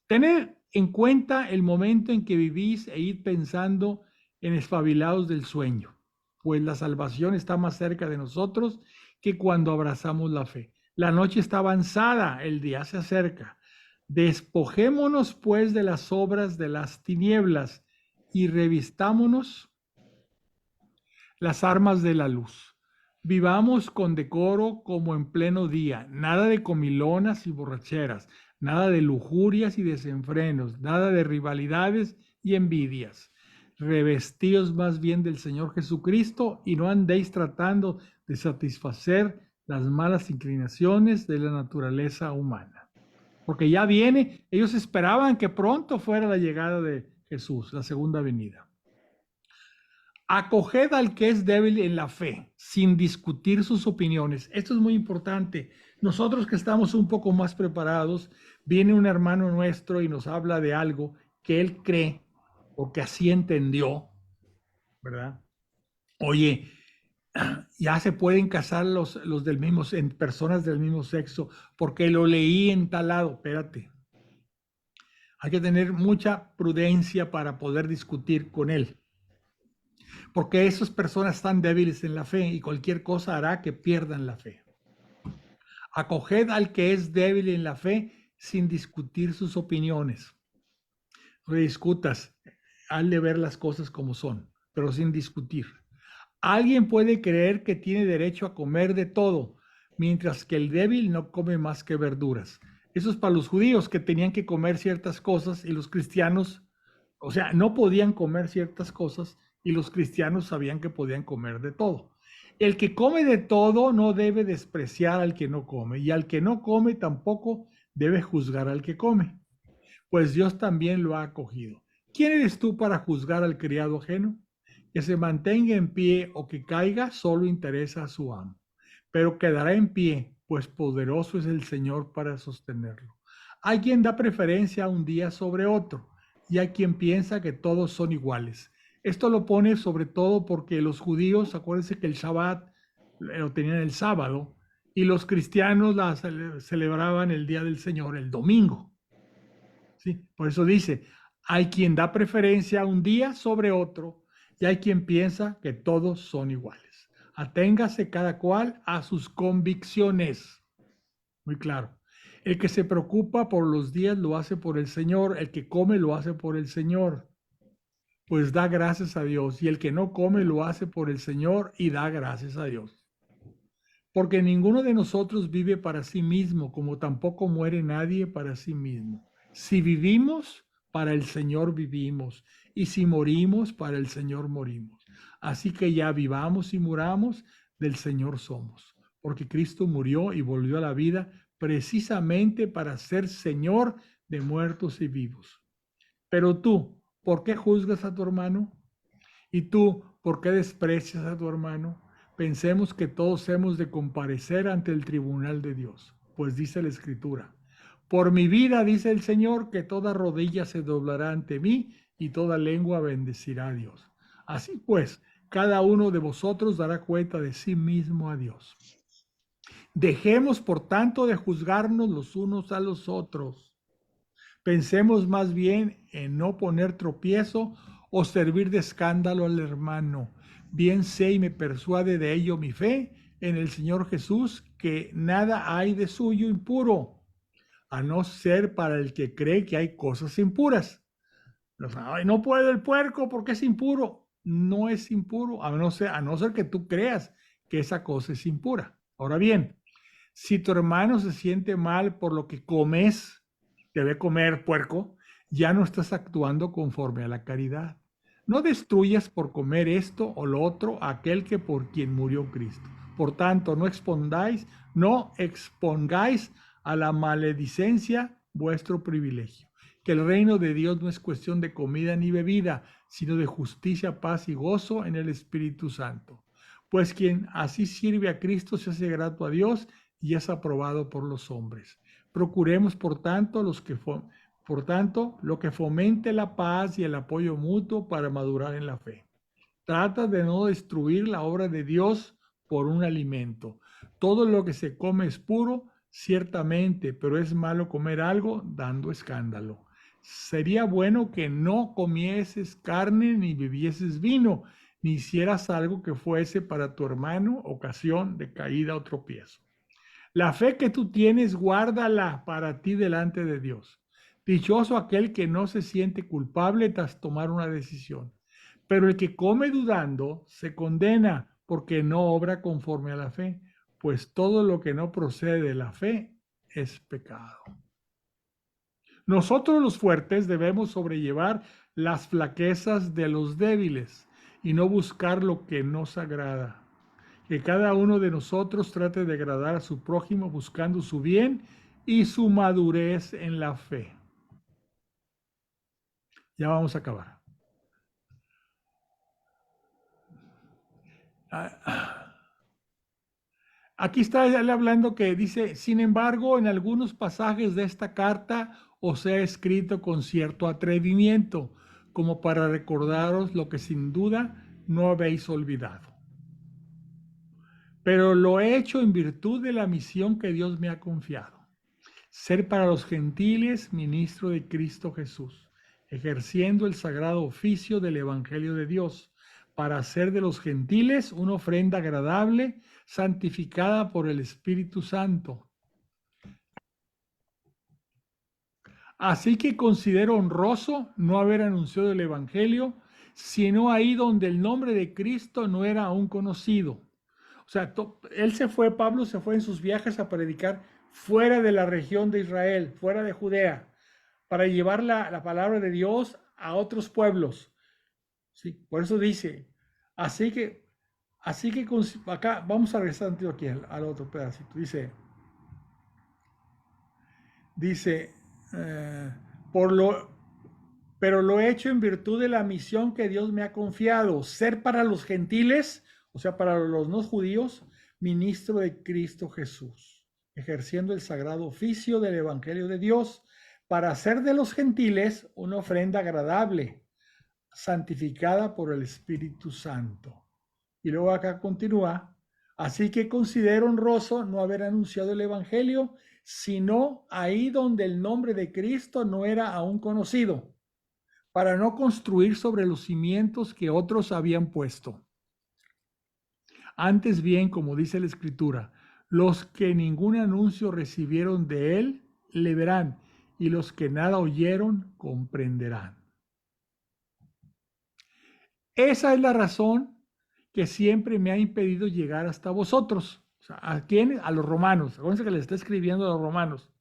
Tened en cuenta el momento en que vivís e id pensando en espabilados del sueño, pues la salvación está más cerca de nosotros que cuando abrazamos la fe. La noche está avanzada, el día se acerca. Despojémonos pues de las obras de las tinieblas y revistámonos las armas de la luz. Vivamos con decoro como en pleno día, nada de comilonas y borracheras, nada de lujurias y desenfrenos, nada de rivalidades y envidias. Revestíos más bien del Señor Jesucristo y no andéis tratando de satisfacer las malas inclinaciones de la naturaleza humana. Porque ya viene, ellos esperaban que pronto fuera la llegada de Jesús, la segunda venida. Acoged al que es débil en la fe, sin discutir sus opiniones. Esto es muy importante. Nosotros que estamos un poco más preparados, viene un hermano nuestro y nos habla de algo que él cree o que así entendió, ¿verdad? Oye, ya se pueden casar los del mismo, en personas del mismo sexo, porque lo leí en tal lado. Espérate. Hay que tener mucha prudencia para poder discutir con él, porque esas personas están débiles en la fe y cualquier cosa hará que pierdan la fe. Acoged al que es débil en la fe sin discutir sus opiniones. No discutas, hazle ver las cosas como son, pero sin discutir. Alguien puede creer que tiene derecho a comer de todo, mientras que el débil no come más que verduras. Eso es para los judíos, que tenían que comer ciertas cosas, y los cristianos, o sea, no podían comer ciertas cosas, y los cristianos sabían que podían comer de todo. El que come de todo no debe despreciar al que no come, y al que no come tampoco debe juzgar al que come. pues Dios también lo ha acogido. ¿Quién eres tú para juzgar al criado ajeno? Que se mantenga en pie o que caiga solo interesa a su amo, pero quedará en pie, pues poderoso es el Señor para sostenerlo. Hay quien da preferencia a un día sobre otro y hay quien piensa que todos son iguales. Esto lo pone sobre todo porque los judíos, acuérdense que el Shabbat lo tenían el sábado y los cristianos celebraban el día del Señor el domingo. ¿Sí? Por eso dice, hay quien da preferencia a un día sobre otro y hay quien piensa que todos son iguales. Aténgase cada cual a sus convicciones. Muy claro. El que se preocupa por los días lo hace por el Señor, el que come lo hace por el Señor, pues da gracias a Dios, y el que no come lo hace por el Señor y da gracias a Dios. Porque ninguno de nosotros vive para sí mismo, como tampoco muere nadie para sí mismo. Si vivimos, para el Señor vivimos, y si morimos, para el Señor morimos. Así que ya vivamos y muramos, del Señor somos, porque Cristo murió y volvió a la vida precisamente para ser Señor de muertos y vivos. Pero tú, ¿por qué juzgas a tu hermano? ¿Y tú, por qué desprecias a tu hermano? Pensemos que todos hemos de comparecer ante el tribunal de Dios, pues dice la Escritura: por mi vida, dice el Señor, que toda rodilla se doblará ante mí y toda lengua bendecirá a Dios. Así pues, cada uno de vosotros dará cuenta de sí mismo a Dios. Dejemos, por tanto, de juzgarnos los unos a los otros. Pensemos más bien en no poner tropiezo o servir de escándalo al hermano. Bien sé y me persuade de ello mi fe en el Señor Jesús, que nada hay de suyo impuro, a no ser para el que cree que hay cosas impuras. Ay, no puede el puerco porque es impuro. No es impuro, a no ser que tú creas que esa cosa es impura. Ahora bien, si tu hermano se siente mal por lo que comes, debe comer puerco, ya no estás actuando conforme a la caridad. No destruyas por comer esto o lo otro a aquel que por quien murió Cristo. Por tanto, no expongáis a la maledicencia vuestro privilegio. Que el reino de Dios no es cuestión de comida ni bebida, sino de justicia, paz y gozo en el Espíritu Santo. Pues quien así sirve a Cristo se hace grato a Dios y es aprobado por los hombres. Procuremos, por tanto, lo que fomente la paz y el apoyo mutuo para madurar en la fe. Trata de no destruir la obra de Dios por un alimento. Todo lo que se come es puro, ciertamente, pero es malo comer algo dando escándalo. Sería bueno que no comieses carne ni bebieses vino, ni hicieras algo que fuese para tu hermano ocasión de caída o tropiezo. La fe que tú tienes, guárdala para ti delante de Dios. Dichoso aquel que no se siente culpable tras tomar una decisión. Pero el que come dudando se condena porque no obra conforme a la fe, pues todo lo que no procede de la fe es pecado. Nosotros los fuertes debemos sobrellevar las flaquezas de los débiles y no buscar lo que nos agrada. Que cada uno de nosotros trate de agradar a su prójimo buscando su bien y su madurez en la fe. Ya vamos a acabar. Aquí está él hablando que dice, sin embargo, en algunos pasajes de esta carta os he escrito con cierto atrevimiento, como para recordaros lo que sin duda no habéis olvidado. Pero lo he hecho en virtud de la misión que Dios me ha confiado. Ser para los gentiles ministro de Cristo Jesús, ejerciendo el sagrado oficio del Evangelio de Dios, para hacer de los gentiles una ofrenda agradable, santificada por el Espíritu Santo. Así que considero honroso no haber anunciado el Evangelio, sino ahí donde el nombre de Cristo no era aún conocido. O sea, Pablo se fue en sus viajes a predicar fuera de la región de Israel, fuera de Judea, para llevar la palabra de Dios a otros pueblos. Sí, por eso dice, así que acá vamos a regresar aquí al otro pedacito. Dice, pero lo he hecho en virtud de la misión que Dios me ha confiado, ser para los gentiles, o sea, para los no judíos, ministro de Cristo Jesús, ejerciendo el sagrado oficio del Evangelio de Dios, para hacer de los gentiles una ofrenda agradable, santificada por el Espíritu Santo. Y luego acá continúa, así que considero honroso no haber anunciado el Evangelio, sino ahí donde el nombre de Cristo no era aún conocido, para no construir sobre los cimientos que otros habían puesto. Antes bien, como dice la Escritura, los que ningún anuncio recibieron de él, le verán, y los que nada oyeron, comprenderán. Esa es la razón que siempre me ha impedido llegar hasta vosotros. O sea, ¿a quiénes? A los romanos. Acuérdense que les está escribiendo a los romanos.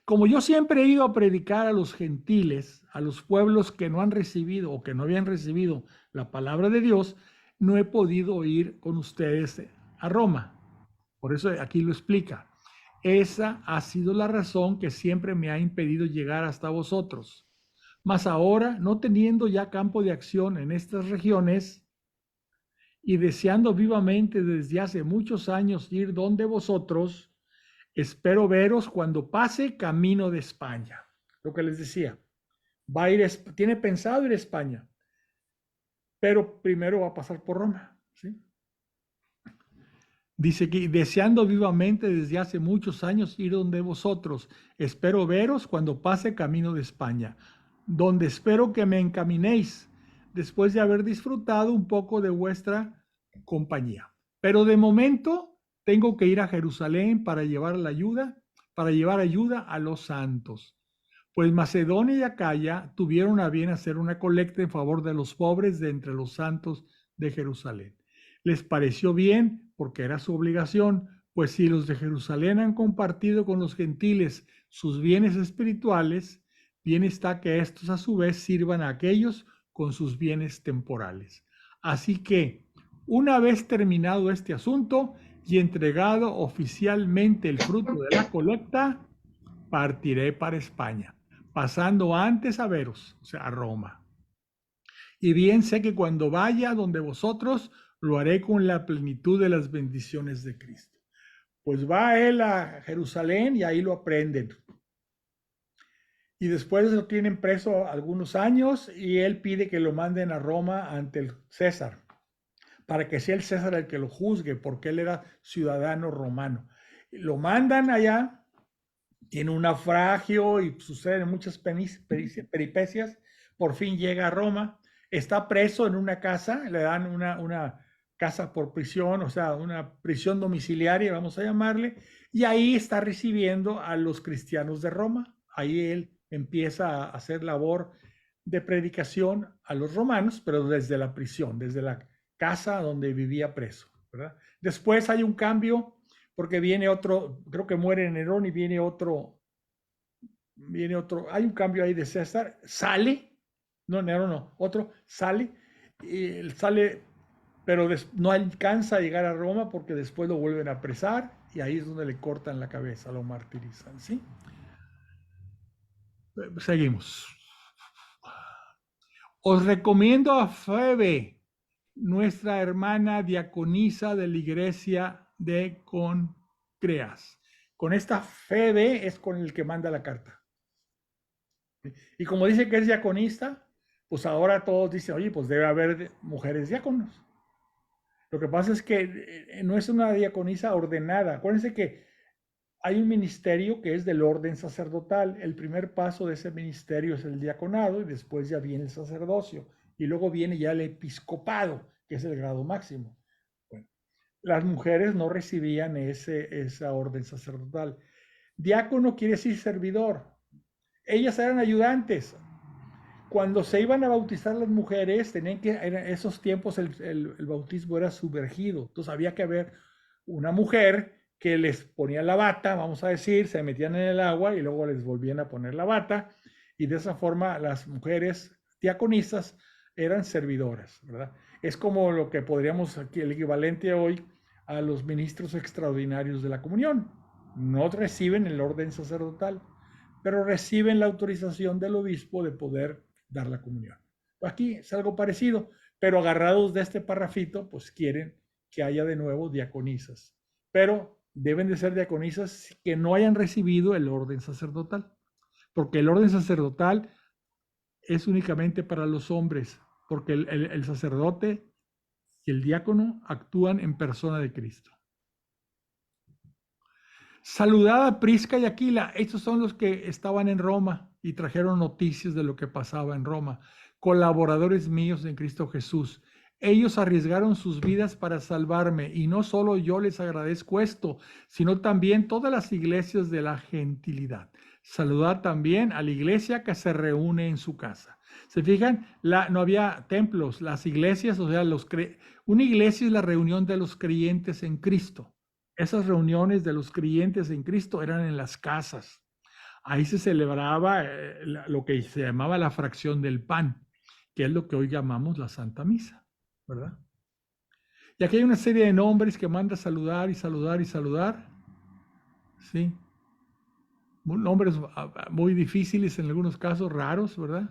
Como yo siempre he ido a predicar a los gentiles, a los pueblos que no han recibido o que no habían recibido la palabra de Dios, no he podido ir con ustedes a Roma. Por eso aquí lo explica. Esa ha sido la razón que siempre me ha impedido llegar hasta vosotros. Mas ahora, no teniendo ya campo de acción en estas regiones y deseando vivamente desde hace muchos años ir donde vosotros, espero veros cuando pase camino de España. Lo que les decía, va a ir, tiene pensado ir a España, pero primero va a pasar por Roma, ¿sí? Dice que deseando vivamente desde hace muchos años ir donde vosotros, espero veros cuando pase camino de España, donde espero que me encaminéis después de haber disfrutado un poco de vuestra compañía. Pero de momento tengo que ir a Jerusalén para llevar ayuda a los santos. Pues Macedonia y Acaya tuvieron a bien hacer una colecta en favor de los pobres de entre los santos de Jerusalén. Les pareció bien porque era su obligación, pues si los de Jerusalén han compartido con los gentiles sus bienes espirituales, bien está que estos a su vez sirvan a aquellos con sus bienes temporales. Así que, una vez terminado este asunto y entregado oficialmente el fruto de la colecta, partiré para España, pasando antes a veros, o sea, a Roma. Y bien sé que cuando vaya donde vosotros, lo haré con la plenitud de las bendiciones de Cristo. Pues va él a Jerusalén y ahí lo aprenden. Y después lo tienen preso algunos años y él pide que lo manden a Roma ante el César, para que sea el César el que lo juzgue, porque él era ciudadano romano. Lo mandan allá, tiene un naufragio y suceden muchas peripecias. Por fin llega a Roma, está preso en una casa, le dan una casa por prisión, o sea, una prisión domiciliaria, vamos a llamarle, y ahí está recibiendo a los cristianos de Roma. Ahí él empieza a hacer labor de predicación a los romanos, pero desde la prisión, desde la casa donde vivía preso, ¿verdad? Después hay un cambio, porque viene otro, creo que muere Nerón y viene otro, hay un cambio ahí de César, sale, no, Nerón no, otro, sale, pero no alcanza a llegar a Roma porque después lo vuelven a apresar y ahí es donde le cortan la cabeza, lo martirizan, ¿sí? Seguimos. Os recomiendo a Febe, nuestra hermana diaconisa de la iglesia de Concreas. Con esta Febe es con el que manda la carta. Y como dice que es diaconista, pues ahora todos dicen, oye, pues debe haber mujeres diáconos. Lo que pasa es que no es una diaconisa ordenada. Acuérdense que hay un ministerio que es del orden sacerdotal. El primer paso de ese ministerio es el diaconado y después ya viene el sacerdocio. Y luego viene ya el episcopado, que es el grado máximo. Bueno, las mujeres no recibían esa orden sacerdotal. Diácono quiere decir servidor. Ellas eran ayudantes. Cuando se iban a bautizar las mujeres, tenían que, en esos tiempos el bautismo era sumergido. Entonces había que haber una mujer que les ponía la bata, vamos a decir, se metían en el agua y luego les volvían a poner la bata. Y de esa forma las mujeres diaconisas eran servidoras, ¿verdad? Es como lo que podríamos aquí, el equivalente hoy a los ministros extraordinarios de la comunión. No reciben el orden sacerdotal, pero reciben la autorización del obispo de poder dar la comunión. Aquí es algo parecido, pero agarrados de este parrafito, pues quieren que haya de nuevo diaconisas, pero deben de ser diaconisas que no hayan recibido el orden sacerdotal, porque el orden sacerdotal es únicamente para los hombres, porque el sacerdote y el diácono actúan en persona de Cristo. Saludad a Prisca y Aquila. Estos son los que estaban en Roma y trajeron noticias de lo que pasaba en Roma. Colaboradores míos en Cristo Jesús. Ellos arriesgaron sus vidas para salvarme y no solo yo les agradezco esto, sino también todas las iglesias de la gentilidad. Saludad también a la iglesia que se reúne en su casa. ¿Se fijan? No había templos, las iglesias, o sea, una iglesia es la reunión de los creyentes en Cristo. Esas reuniones de los creyentes en Cristo eran en las casas. Ahí se celebraba lo que se llamaba la fracción del pan, que es lo que hoy llamamos la Santa Misa, ¿verdad? Y aquí hay una serie de nombres que manda saludar y saludar y saludar. Sí. Nombres muy difíciles en algunos casos, raros, ¿verdad?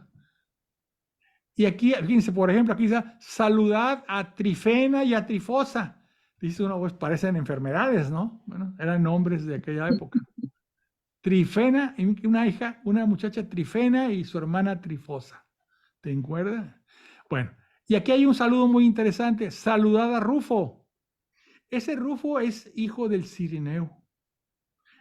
Y aquí, fíjense, por ejemplo, aquí dice saludad a Trifena y a Trifosa. Dice uno, pues parecen enfermedades, ¿no? Bueno, eran nombres de aquella época. Trifena, una muchacha Trifena y su hermana Trifosa. ¿Te acuerdas? Bueno, y aquí hay un saludo muy interesante. Saludad a Rufo. Ese Rufo es hijo del Cireneo.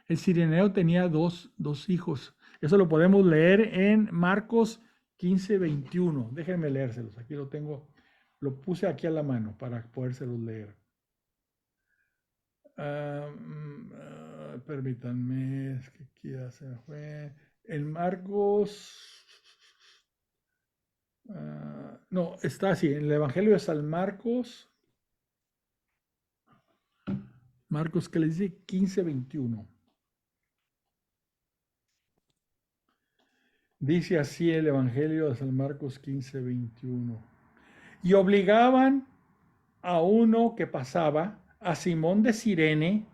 El Cireneo tenía dos hijos. Eso lo podemos leer en Marcos 15:21. Déjenme leérselos. Aquí lo tengo. Lo puse aquí a la mano para podérselos leer. Permítanme, es que aquí ya se fue. En Marcos, no, está así, en el Evangelio de San Marcos, que le dice 15:21. Dice así el Evangelio de San Marcos 15:21. Y obligaban a uno que pasaba, a Simón de Cirene,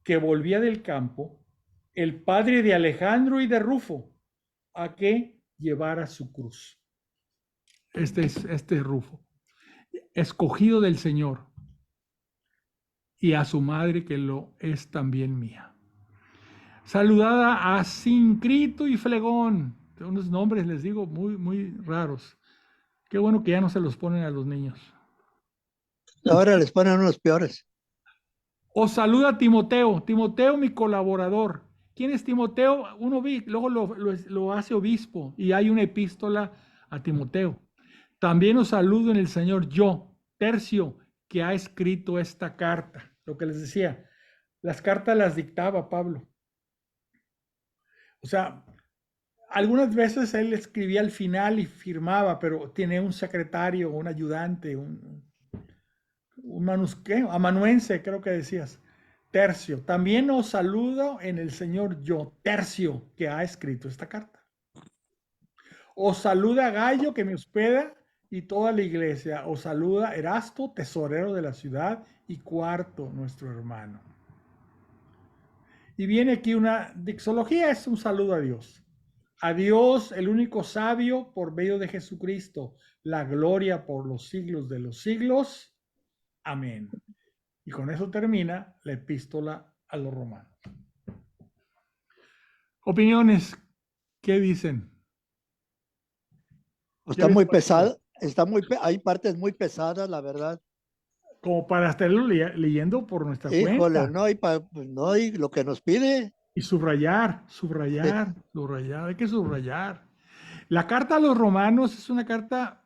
que volvía del campo, el padre de Alejandro y de Rufo, a que llevara su cruz. Este es Rufo, escogido del Señor, y a su madre que lo es también mía. Saludada a Sincrito y Flegón, unos nombres les digo muy, muy raros. Qué bueno que ya no se los ponen a los niños. Ahora les ponen unos peores. Os saluda Timoteo, Timoteo mi colaborador. ¿Quién es Timoteo? Luego lo hace obispo y hay una epístola a Timoteo. También os saludo en el Señor yo, Tercio, que ha escrito esta carta. Lo que les decía, las cartas las dictaba Pablo. O sea, algunas veces él escribía al final y firmaba, pero tiene un secretario, un ayudante, un amanuense, creo que decías. Tercio. También os saludo en el Señor yo, Tercio, que ha escrito esta carta. Os saluda Gallo, que me hospeda, y toda la iglesia. Os saluda Erasto, tesorero de la ciudad, y Cuarto, nuestro hermano. Y viene aquí una dixología, es un saludo a Dios. A Dios, el único sabio, por medio de Jesucristo, la gloria por los siglos de los siglos. Amén. Y con eso termina la epístola a los romanos. Opiniones, ¿qué dicen? Está muy pesado, hay partes muy pesadas, la verdad. Como para estarlo leyendo por nuestra Híjole, cuenta. no, y lo que nos pide. Y subrayar, hay que subrayar. La carta a los romanos es una carta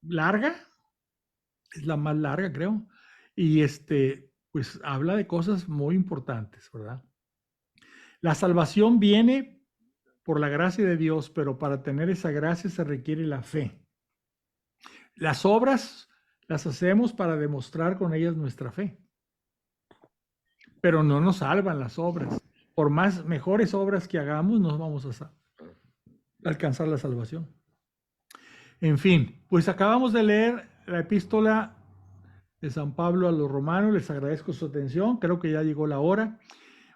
larga, es la más larga, creo. Y pues habla de cosas muy importantes, ¿verdad? La salvación viene por la gracia de Dios, pero para tener esa gracia se requiere la fe. Las obras las hacemos para demostrar con ellas nuestra fe. Pero no nos salvan las obras. Por más mejores obras que hagamos, no vamos a alcanzar la salvación. En fin, pues acabamos de leer la epístola de San Pablo a los romanos. Les agradezco su atención. Creo que ya llegó la hora.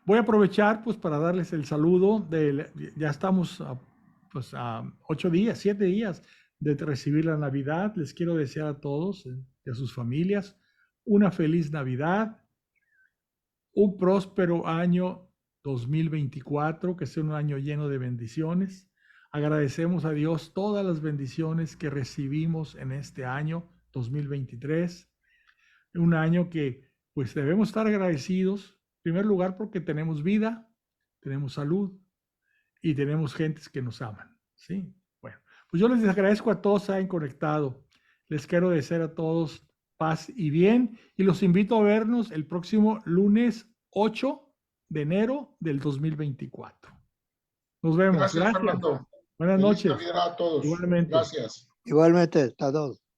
Voy a aprovechar pues para darles el saludo ya estamos pues a 8 días, 7 días de recibir la Navidad. Les quiero desear a todos y a sus familias una feliz Navidad, un próspero año 2024, que sea un año lleno de bendiciones. Agradecemos a Dios todas las bendiciones que recibimos en este año 2023, un año que pues debemos estar agradecidos, en primer lugar porque tenemos vida, tenemos salud y tenemos gentes que nos aman, ¿sí? Bueno, pues yo les agradezco a todos que se hayan conectado. Les quiero desear a todos paz y bien y los invito a vernos el próximo lunes 8 de enero del 2024. Nos vemos. Gracias, Fernando. Buenas Feliz noches. Navidad a todos. Igualmente. Gracias. Igualmente, a todos.